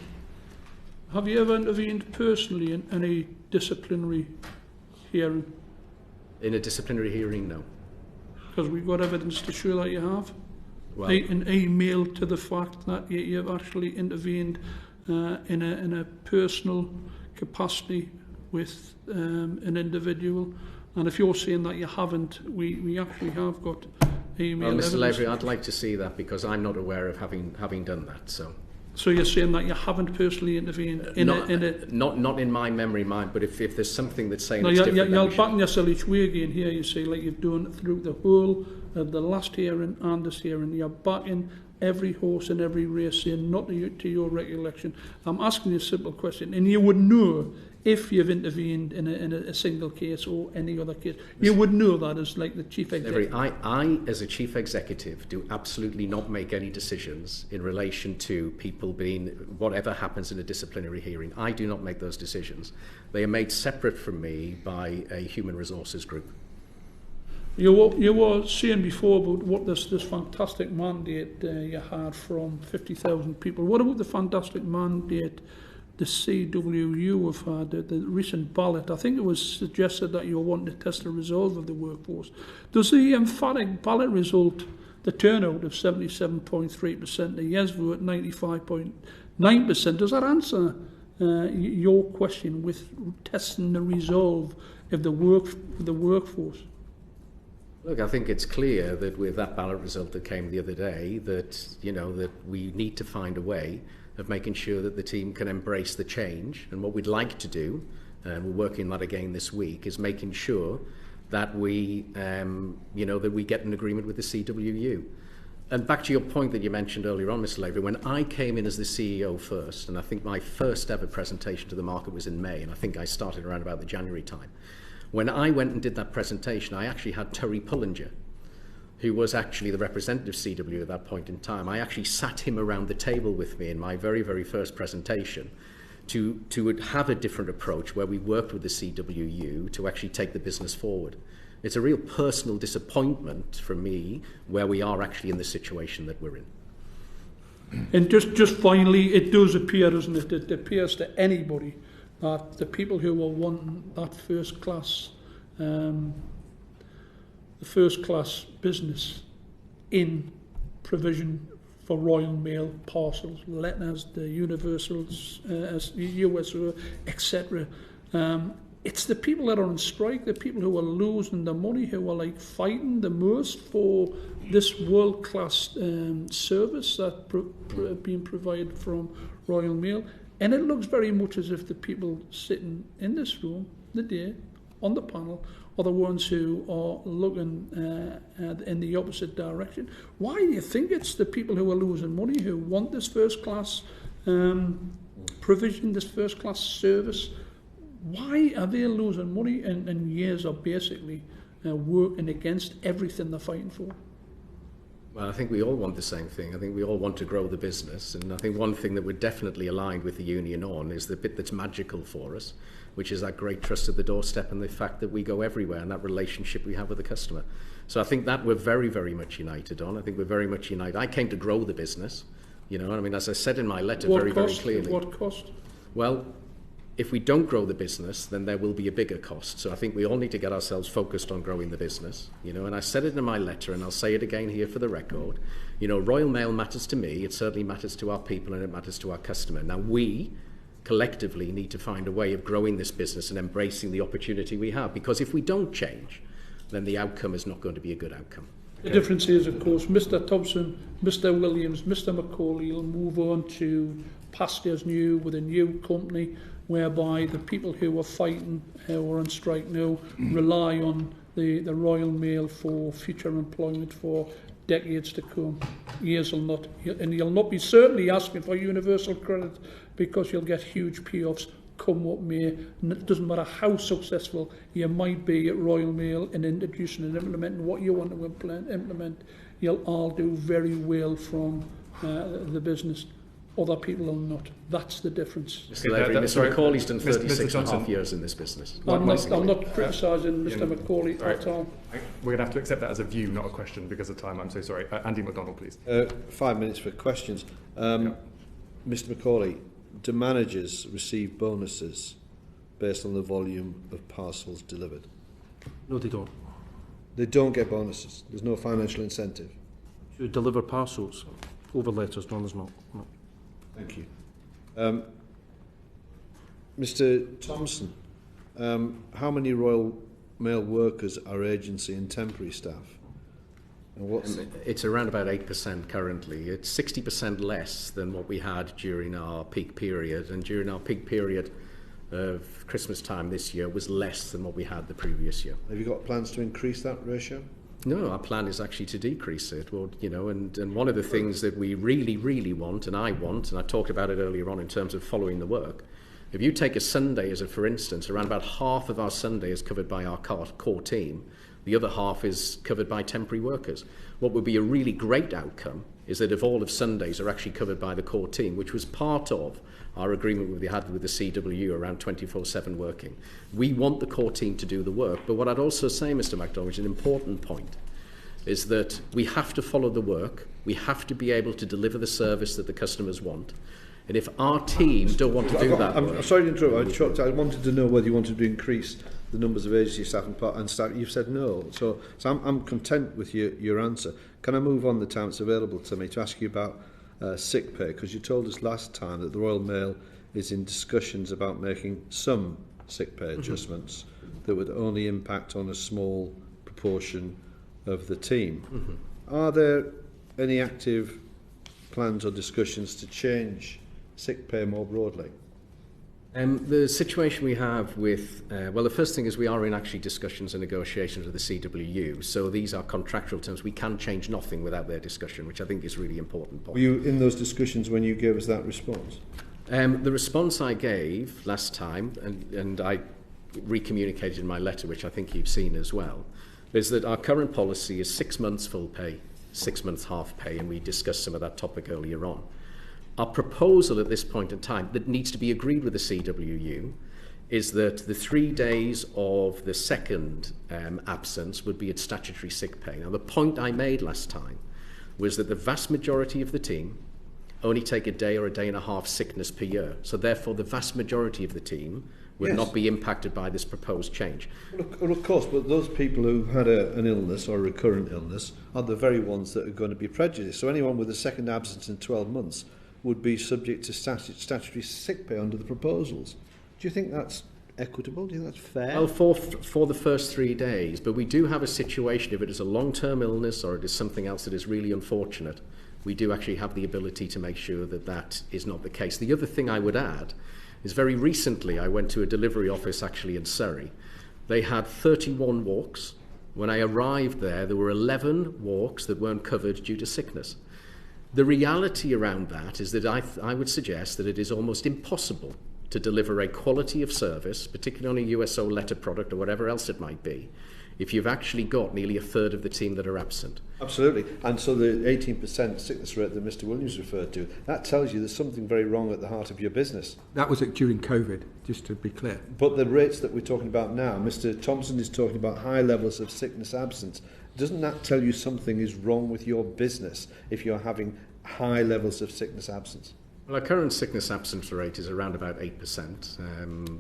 E: have you ever intervened personally in any disciplinary hearing?
B: In a disciplinary hearing, no.
E: Because we've got evidence to show that you have.
B: Well,
E: An email to the fact that you've actually intervened in a personal capacity with an individual. And if you're saying that you haven't, we actually have got email evidence.
B: Mr. Lavery, I'd like to see that, because I'm not aware of having done that. So
E: you're saying that you haven't personally intervened
B: not in my memory mind, but if there's something that's saying
E: no,
B: it's different,
E: you're backing yourself each way again here. You say, like you've done through the whole of the last hearing and this hearing, you're backing every horse in every race, saying not to your recollection. I'm asking you a simple question, and you would know if you've intervened in a single case or any other case. You would know that as like the chief executive.
B: I, as a chief executive, do absolutely not make any decisions in relation to people being, whatever happens in a disciplinary hearing. I do not make those decisions. They are made separate from me by a human resources group.
E: You were saying before about what this fantastic mandate you had from 50,000 people. What about the fantastic mandate the CWU have had, the recent ballot? I think it was suggested that you were wanting to test the resolve of the workforce. Does the emphatic ballot result, the turnout of 77.3%, the yes vote 95.9%, does that answer your question with testing the resolve of the workforce?
B: Look, I think it's clear that with that ballot result that came the other day, that that we need to find a way of making sure that the team can embrace the change. And what we'd like to do, and we're working that again this week, is making sure that we, that we get an agreement with the CWU. And back to your point that you mentioned earlier on, Mr. Lavery, when I came in as the CEO first, and I think my first ever presentation to the market was in May, and I think I started around about the January time. When I went and did that presentation, I actually had Terry Pullinger, who was actually the representative CW at that point in time. I actually sat him around the table with me in my very, very first presentation to have a different approach where we worked with the CWU to actually take the business forward. It's a real personal disappointment for me where we are actually in the situation that we're in.
E: And just finally, it does appear, doesn't it? It appears to anybody that the people who are wanting that first class business in provision for Royal Mail parcels, letters, the universals, USO, etc. It's the people that are on strike, the people who are losing the money, who are like fighting the most for this world-class service that being provided from Royal Mail. And it looks very much as if the people sitting in this room today on the panel are the ones who are looking in the opposite direction. Why do you think it's the people who are losing money, who want this first-class provision, this first-class service? Why are they losing money and years are basically working against everything they're fighting for?
B: Well, I think we all want the same thing. I think we all want to grow the business. And I think one thing that we're definitely aligned with the union on is the bit that's magical for us, which is that great trust at the doorstep and the fact that we go everywhere and that relationship we have with the customer. So I think that we're very, very much united on. I think we're very much united. I came to grow the business, as I said in my letter very clearly.
E: At what cost?
B: Well, if we don't grow the business, then there will be a bigger cost. So I think we all need to get ourselves focused on growing the business, and I said it in my letter, and I'll say it again here for the record. Royal Mail matters to me, it certainly matters to our people, and it matters to our customer. Now, we collectively need to find a way of growing this business and embracing the opportunity we have, because if we don't change, then the outcome is not going to be a good outcome.
E: The difference is, of course, Mr Thompson, Mr Williams, Mr McAuley will move on to pastures new with a new company, whereby the people who are fighting, who are on strike now, rely on the Royal Mail for future employment for decades to come. Years will not, and you'll not be certainly asking for universal credit, because you'll get huge payoffs come what may. And it doesn't matter how successful you might be at Royal Mail in introducing and implementing what you want to implement, you'll all do very well from the business. Other people will not. That's the difference.
B: Mr. Lavery, Mr. McAuley's done 36 and a half years in this business.
E: I'm not criticising Mr. McAuley at all.
D: We're going to have to accept that as a view, not a question, because of time. I'm so sorry. Andy McDonald, please.
A: 5 minutes for questions. Mr. McAuley, do managers receive bonuses based on the volume of parcels delivered?
I: No, they don't.
A: They don't get bonuses. There's no financial incentive.
I: To deliver parcels over letters, no, there's not. No.
A: Thank you. Mr. Thompson, how many Royal Mail workers are agency and temporary staff? And
B: it's around about 8% currently. It's 60% less than what we had during our peak period, and during our peak period of Christmas time this year was less than what we had the previous year.
A: Have you got plans to increase that ratio?
B: No, our plan is actually to decrease it. Well, you know, and one of the things that we really, really want, and I talked about it earlier on in terms of following the work. If you take a Sunday as a for instance, around about half of our Sunday is covered by our core team. The other half is covered by temporary workers. What would be a really great outcome is that if all of Sundays are actually covered by the core team, which was part of our agreement we had with the CWU around 24/7 working. We want the core team to do the work, but what I'd also say, Mr McDonald, which is an important point, is that we have to follow the work, we have to be able to deliver the service that the customers want, and if our team don't want to do that
A: I'm sorry to interrupt, I wanted to know whether you wanted to increase the numbers of agency staff and staff. You've said no, so I'm content with your answer. Can I move on the time it's available to me to ask you about sick pay, because you told us last time that the Royal Mail is in discussions about making some sick pay adjustments that would only impact on a small proportion of the team. Are there any active plans or discussions to change sick pay more broadly?
B: The situation we have with, well, the first thing is we are in actually discussions and negotiations with the CWU, so these are contractual terms. We can change nothing without their discussion, which I think is a really important point.
A: Were you in those discussions when you gave us that response?
B: The response I gave last time, and I recommunicated in my letter, which I think you've seen as well, is that our current policy is 6 months full pay, 6 months half pay, and we discussed some of that topic earlier on. Our proposal at this point in time that needs to be agreed with the CWU is that the 3 days of the second absence would be at statutory sick pay. Now, the point I made last time was that the vast majority of the team only take a day or a day and a half sickness per year. So therefore, the vast majority of the team would not be impacted by this proposed change.
A: Well, of course, but those people who had an illness or a recurrent illness are the very ones that are going to be prejudiced. So anyone with a second absence in 12 months would be subject to statutory sick pay under the proposals. Do you think that's equitable? Do you think that's fair?
B: Well, for the first 3 days, but we do have a situation, if it is a long-term illness or it is something else that is really unfortunate, we do actually have the ability to make sure that that is not the case. The other thing I would add is very recently I went to a delivery office actually in Surrey. They had 31 walks. When I arrived there were 11 walks that weren't covered due to sickness. The reality around that is that I would suggest that it is almost impossible to deliver a quality of service, particularly on a USO letter product or whatever else it might be, if you've actually got nearly a third of the team that are absent.
A: Absolutely. And so the 18% sickness rate that Mr Williams referred to, that tells you there's something very wrong at the heart of your business.
H: That was it during COVID, just to be clear.
A: But the rates that we're talking about now, Mr Thompson is talking about high levels of sickness absence. Doesn't that tell you something is wrong with your business if you're having high levels of sickness absence?
B: Well, our current sickness absence rate is around about 8%.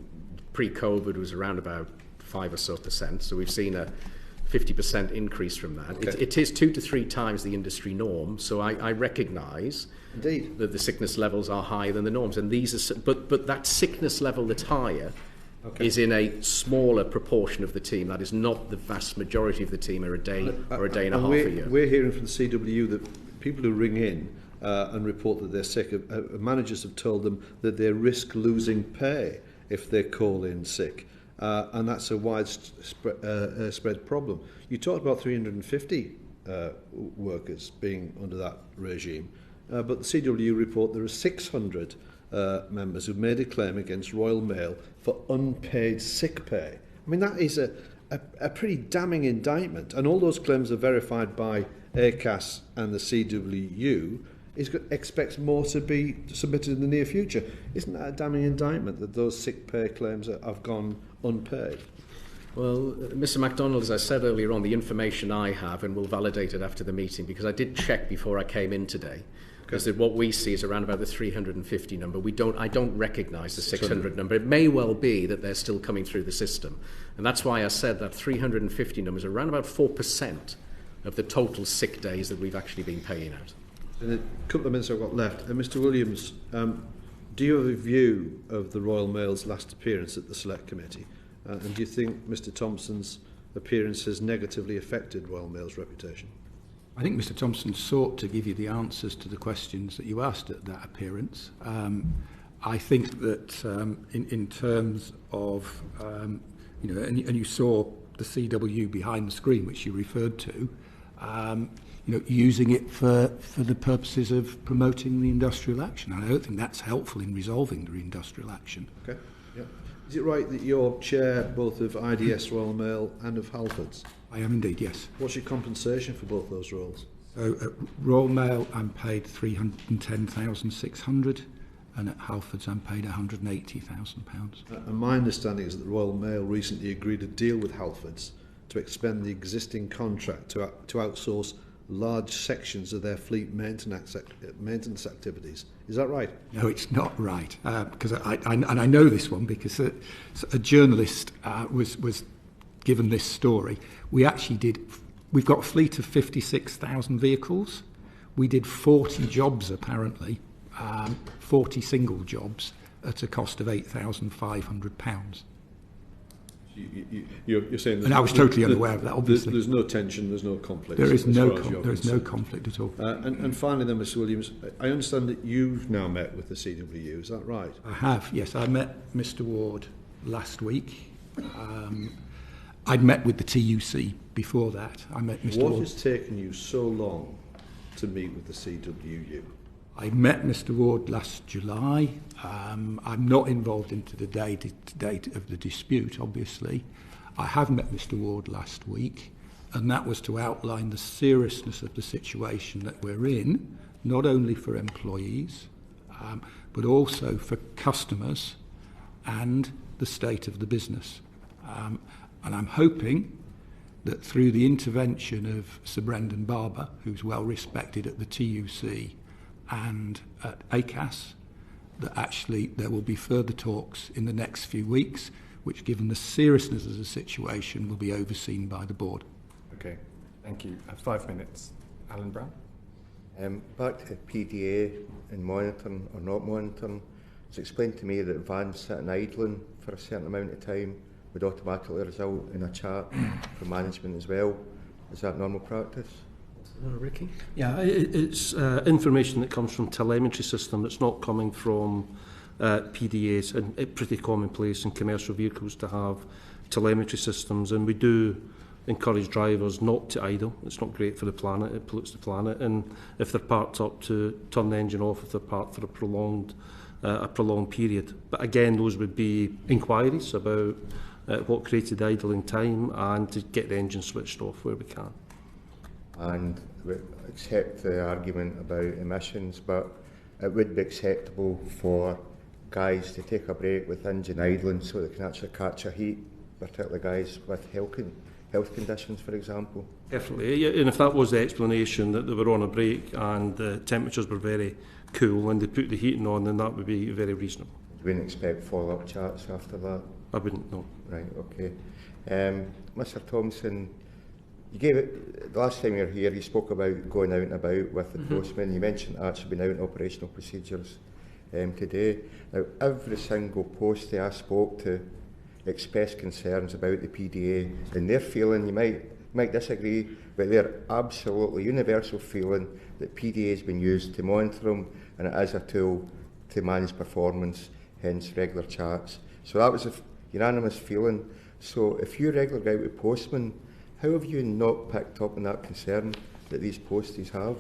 B: Pre-COVID was around about 5 or so percent. So we've seen a 50% increase from that.
A: Okay.
B: It is 2 to 3 times the industry norm. So I recognise that the sickness levels are higher than the norms, and these are. But that sickness level that's higher is in a smaller proportion of the team. That is not the vast majority of the team are a day or a day and a half a year.
A: We're hearing from the CWU that people who ring in and report that they're sick, managers have told them that they risk losing pay if they call in sick. And that's a widespread problem. You talked about 350 workers being under that regime, but the CWU report there are 600 members who've made a claim against Royal Mail for unpaid sick pay. I mean, that is a pretty damning indictment, and all those claims are verified by ACAS and the CWU. Expects more to be submitted in the near future. Isn't that a damning indictment that those sick pay claims have gone unpaid?
B: Well, Mr MacDonald, as I said earlier on, the information I have, and we'll validate it after the meeting, because I did check before I came in today, is that what we see is around about the 350 number. I don't recognise the 600 number. It may well be that they're still coming through the system. And that's why I said that 350 numbers are around about 4% of the total sick days that we've actually been paying out.
A: In a couple of minutes I've got left, Mr Williams, do you have a view of the Royal Mail's last appearance at the Select Committee? And do you think Mr Thompson's appearance has negatively affected Royal Mail's reputation?
H: I think Mr Thompson sought to give you the answers to the questions that you asked at that appearance. I think that in terms of, and you saw the CWU behind the screen, which you referred to, using it for the purposes of promoting the industrial action. And I don't think that's helpful in resolving the industrial action.
A: Okay. Yeah. Is it right that you're chair both of IDS Royal Mail and of Halfords?
H: I am indeed, yes.
A: What's your compensation for both those roles?
H: So at Royal Mail I'm paid £310,600 and at Halfords I'm paid £180,000.
A: And my understanding is that the Royal Mail recently agreed a deal with Halfords to expand the existing contract to outsource large sections of their fleet maintenance activities. Is that right?
H: No, it's not right. Because I know this one because a journalist was given this story. We've got a fleet of 56,000 vehicles. We did 40 jobs apparently, 40 single jobs at a cost of £8,500.
A: You're saying,
H: and I was totally unaware of that. Obviously,
A: there's no tension, there's no conflict.
H: There is no conflict at all.
A: And finally, then, Mr. Williams, I understand that you've now met with the CWU. Is that right?
H: I have. Yes, I met Mr. Ward last week. I'd met with the TUC before that. I met Mr. Ward.
A: What has taken you so long to meet with the CWU?
H: I met Mr. Ward last July. I'm not involved into the date of the dispute, obviously. I have met Mr. Ward last week, and that was to outline the seriousness of the situation that we're in, not only for employees, but also for customers and the state of the business. And I'm hoping that through the intervention of Sir Brendan Barber, who's well respected at the TUC, and at ACAS, that actually there will be further talks in the next few weeks, which, given the seriousness of the situation, will be overseen by the board.
D: Okay, thank you. 5 minutes. Alan Brown.
F: Back to PDA and monitoring or not monitoring. It's explained to me that vans sitting idling for a certain amount of time would automatically result in a chat for management as well. Is that normal practice?
B: Ricky?
I: Yeah, it's information that comes from telemetry system. It's not coming from PDAs, and it's pretty commonplace in commercial vehicles to have telemetry systems, and we do encourage drivers not to idle. It's not great for the planet, it pollutes the planet, and if they're parked up, to turn the engine off if they're parked for a prolonged period. But again, those would be inquiries about what created the idling time and to get the engine switched off where we can.
F: And we accept the argument about emissions, but it would be acceptable for guys to take a break with engine idling so they can actually catch a heat, particularly guys with health conditions, for example.
I: Definitely, yeah, and if that was the explanation, that they were on a break and the temperatures were very cool and they put the heating on, then that would be very reasonable.
F: You wouldn't expect follow-up chats after that?
I: I wouldn't, no.
F: Right, okay. Mr Thompson, you gave it, the last time you were here, you spoke about going out and about with the postman. You mentioned actually being out in operational procedures today. Now, every single postie I spoke to expressed concerns about the PDA, and their feeling, you might disagree, but they're absolutely universal feeling that PDA has been used to monitor them, and it is a tool to manage performance, hence regular chats. So that was a unanimous feeling. So if you regularly go out with postmen, how have you not picked up on that concern that these posties have?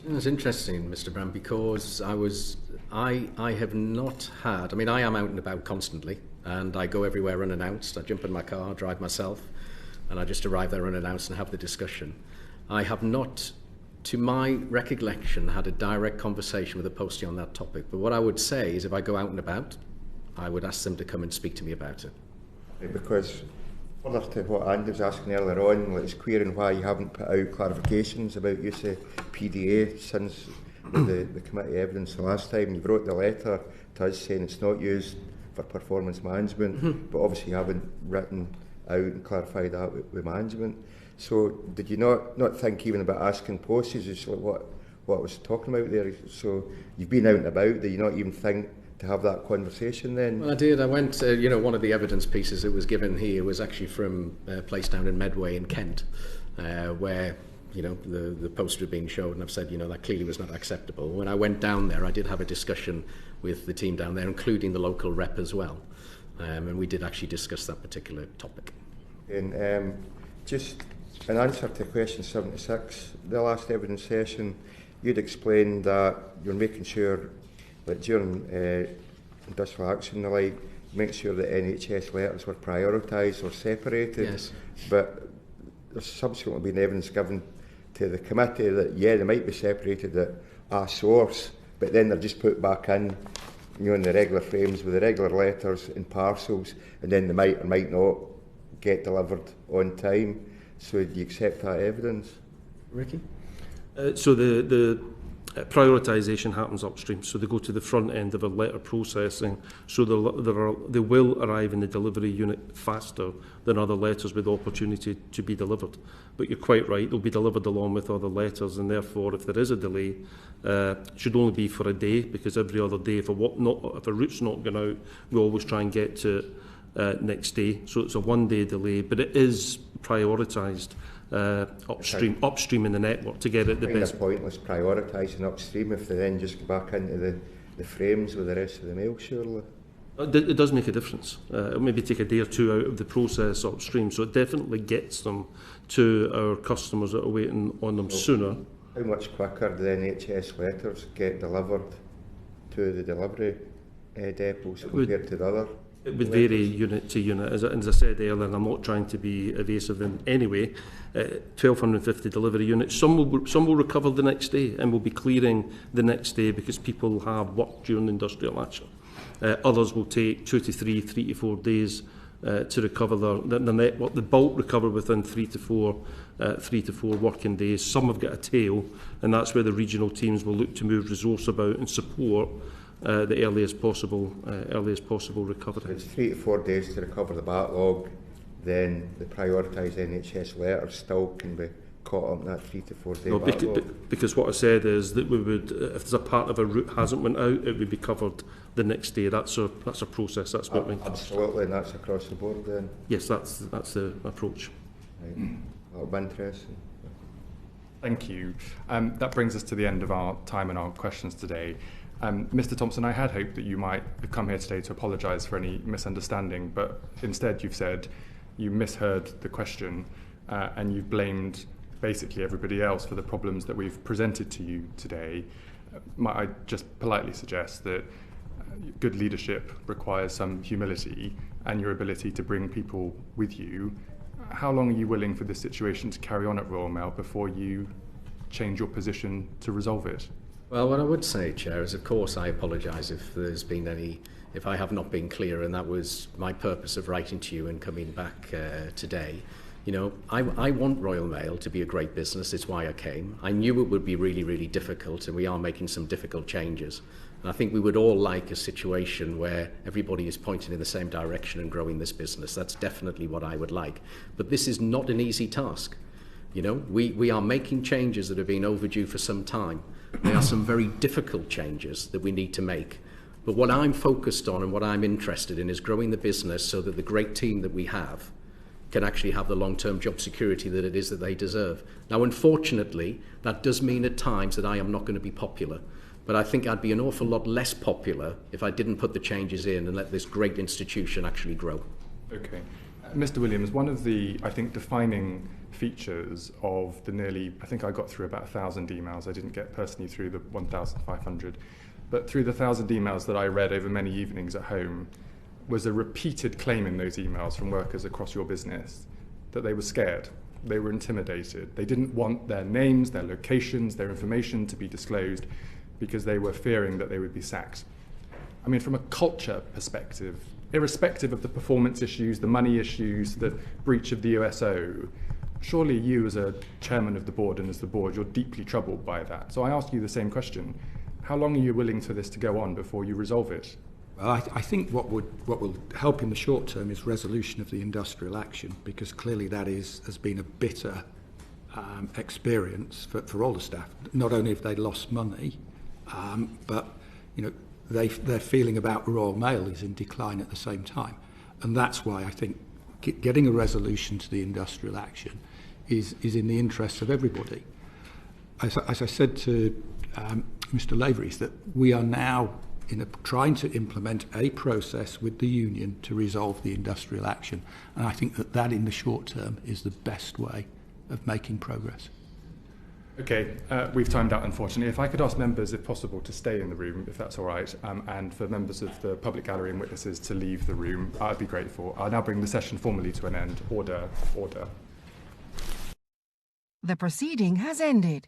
B: It's interesting, Mr. Brown, because I have not had, I mean, I am out and about constantly, and I go everywhere unannounced. I jump in my car, drive myself, and I just arrive there unannounced and have the discussion. I have not, to my recollection, had a direct conversation with a postie on that topic. But what I would say is if I go out and about, I would ask them to come and speak to me about it.
F: Because further to what Andy was asking earlier on, it's querying why you haven't put out clarifications about use of PDA since the committee evidence the last time. You wrote the letter to us saying it's not used for performance management, but obviously you haven't written out and clarified that with management. So did you not think even about asking posties, just like what I was talking about there? So you've been out and about, do you not even think to have that conversation then?
B: Well, I did. I went, one of the evidence pieces that was given here was actually from a place down in Medway in Kent, where, the poster had been showed, and I've said, that clearly was not acceptable. When I went down there, I did have a discussion with the team down there, including the local rep as well. And we did actually discuss that particular topic.
F: And just in answer to question 76, the last evidence session, you'd explained that you're making sure that during industrial action, make sure that NHS letters were prioritised or separated.
B: Yes.
F: But there's subsequently been evidence given to the committee that, they might be separated at a source, but then they're just put back in, in the regular frames with the regular letters and parcels, and then they might or might not get delivered on time. So do you accept that evidence?
B: Ricky?
I: So the prioritisation happens upstream, so they go to the front end of a letter processing, so they will arrive in the delivery unit faster than other letters with the opportunity to be delivered. But you're quite right, they'll be delivered along with other letters, and therefore if there is a delay, it should only be for a day, because every other day, if a route's not going out, we always try and get to next day. So it's a one-day delay, but it is prioritised upstream in the network to get it the best.
F: It's pointless prioritising upstream if they then just go back into the frames with the rest of the mail, surely.
I: It does make a difference. It'll maybe take a day or two out of the process upstream, so it definitely gets them to our customers that are waiting on them sooner.
F: How much quicker do the NHS letters get delivered to the delivery depots compared to the other?
I: It would vary unit to unit. As I said earlier, and I'm not trying to be evasive in any way, 1,250 delivery units. Some will recover the next day and will be clearing the next day because people have worked during industrial action. Others will take 2 to 3, 3 to 4 days to recover the network. The bulk recover within 3 to 4 working days. Some have got a tail, and that's where the regional teams will look to move resource about and support the earliest possible recovery.
F: It's 3 to 4 days to recover the backlog, then the prioritised NHS letters still can be caught up in that 3 to 4 day backlog.
I: Because what I said is that we would, if there's a part of a route hasn't went out, it would be covered the next day. That's a process. That's what we
F: absolutely, and that's across the board then.
I: Yes, that's the approach.
F: Right. That'll be interesting.
D: Thank you. That brings us to the end of our time and our questions today. Mr. Thompson, I had hoped that you might come here today to apologise for any misunderstanding, but instead you've said you misheard the question and you've blamed basically everybody else for the problems that we've presented to you today. Might I just politely suggest that good leadership requires some humility and your ability to bring people with you. How long are you willing for this situation to carry on at Royal Mail before you change your position to resolve it?
B: Well, what I would say, Chair, is of course I apologise if there's been if I have not been clear, and that was my purpose of writing to you and coming back today. I want Royal Mail to be a great business. It's why I came. I knew it would be really, really difficult, and we are making some difficult changes. And I think we would all like a situation where everybody is pointing in the same direction and growing this business. That's definitely what I would like. But this is not an easy task. We are making changes that have been overdue for some time. There are some very difficult changes that we need to make. But what I'm focused on and what I'm interested in is growing the business so that the great team that we have can actually have the long-term job security that it is that they deserve. Now, unfortunately, that does mean at times that I am not going to be popular. But I think I'd be an awful lot less popular if I didn't put the changes in and let this great institution actually grow.
D: Okay. Mr. Williams, one of the, I think, defining features of the nearly, I think I got through about 1,000 emails. I didn't get personally through the 1,500. But through the 1,000 emails that I read over many evenings at home was a repeated claim in those emails from workers across your business that they were scared, they were intimidated. They didn't want their names, their locations, their information to be disclosed because they were fearing that they would be sacked. I mean, from a culture perspective, irrespective of the performance issues, the money issues, the breach of the USO, surely you as a chairman of the board and as the board, you're deeply troubled by that. So I ask you the same question. How long are you willing for this to go on before you resolve it?
H: Well, I think what will help in the short term is resolution of the industrial action, because clearly that has been a bitter experience for all the staff. Not only have they lost money, but you know their feeling about Royal Mail is in decline at the same time, and that's why I think getting a resolution to the industrial action is in the interest of everybody. As I said to Mr. Lavery, that we are now trying to implement a process with the union to resolve the industrial action, and I think that in the short term is the best way of making progress.
D: Okay, we've timed out, unfortunately. If I could ask members, if possible, to stay in the room, if that's all right, and for members of the public gallery and witnesses to leave the room, I'd be grateful. I'll now bring the session formally to an end. Order, order.
J: The proceeding has ended.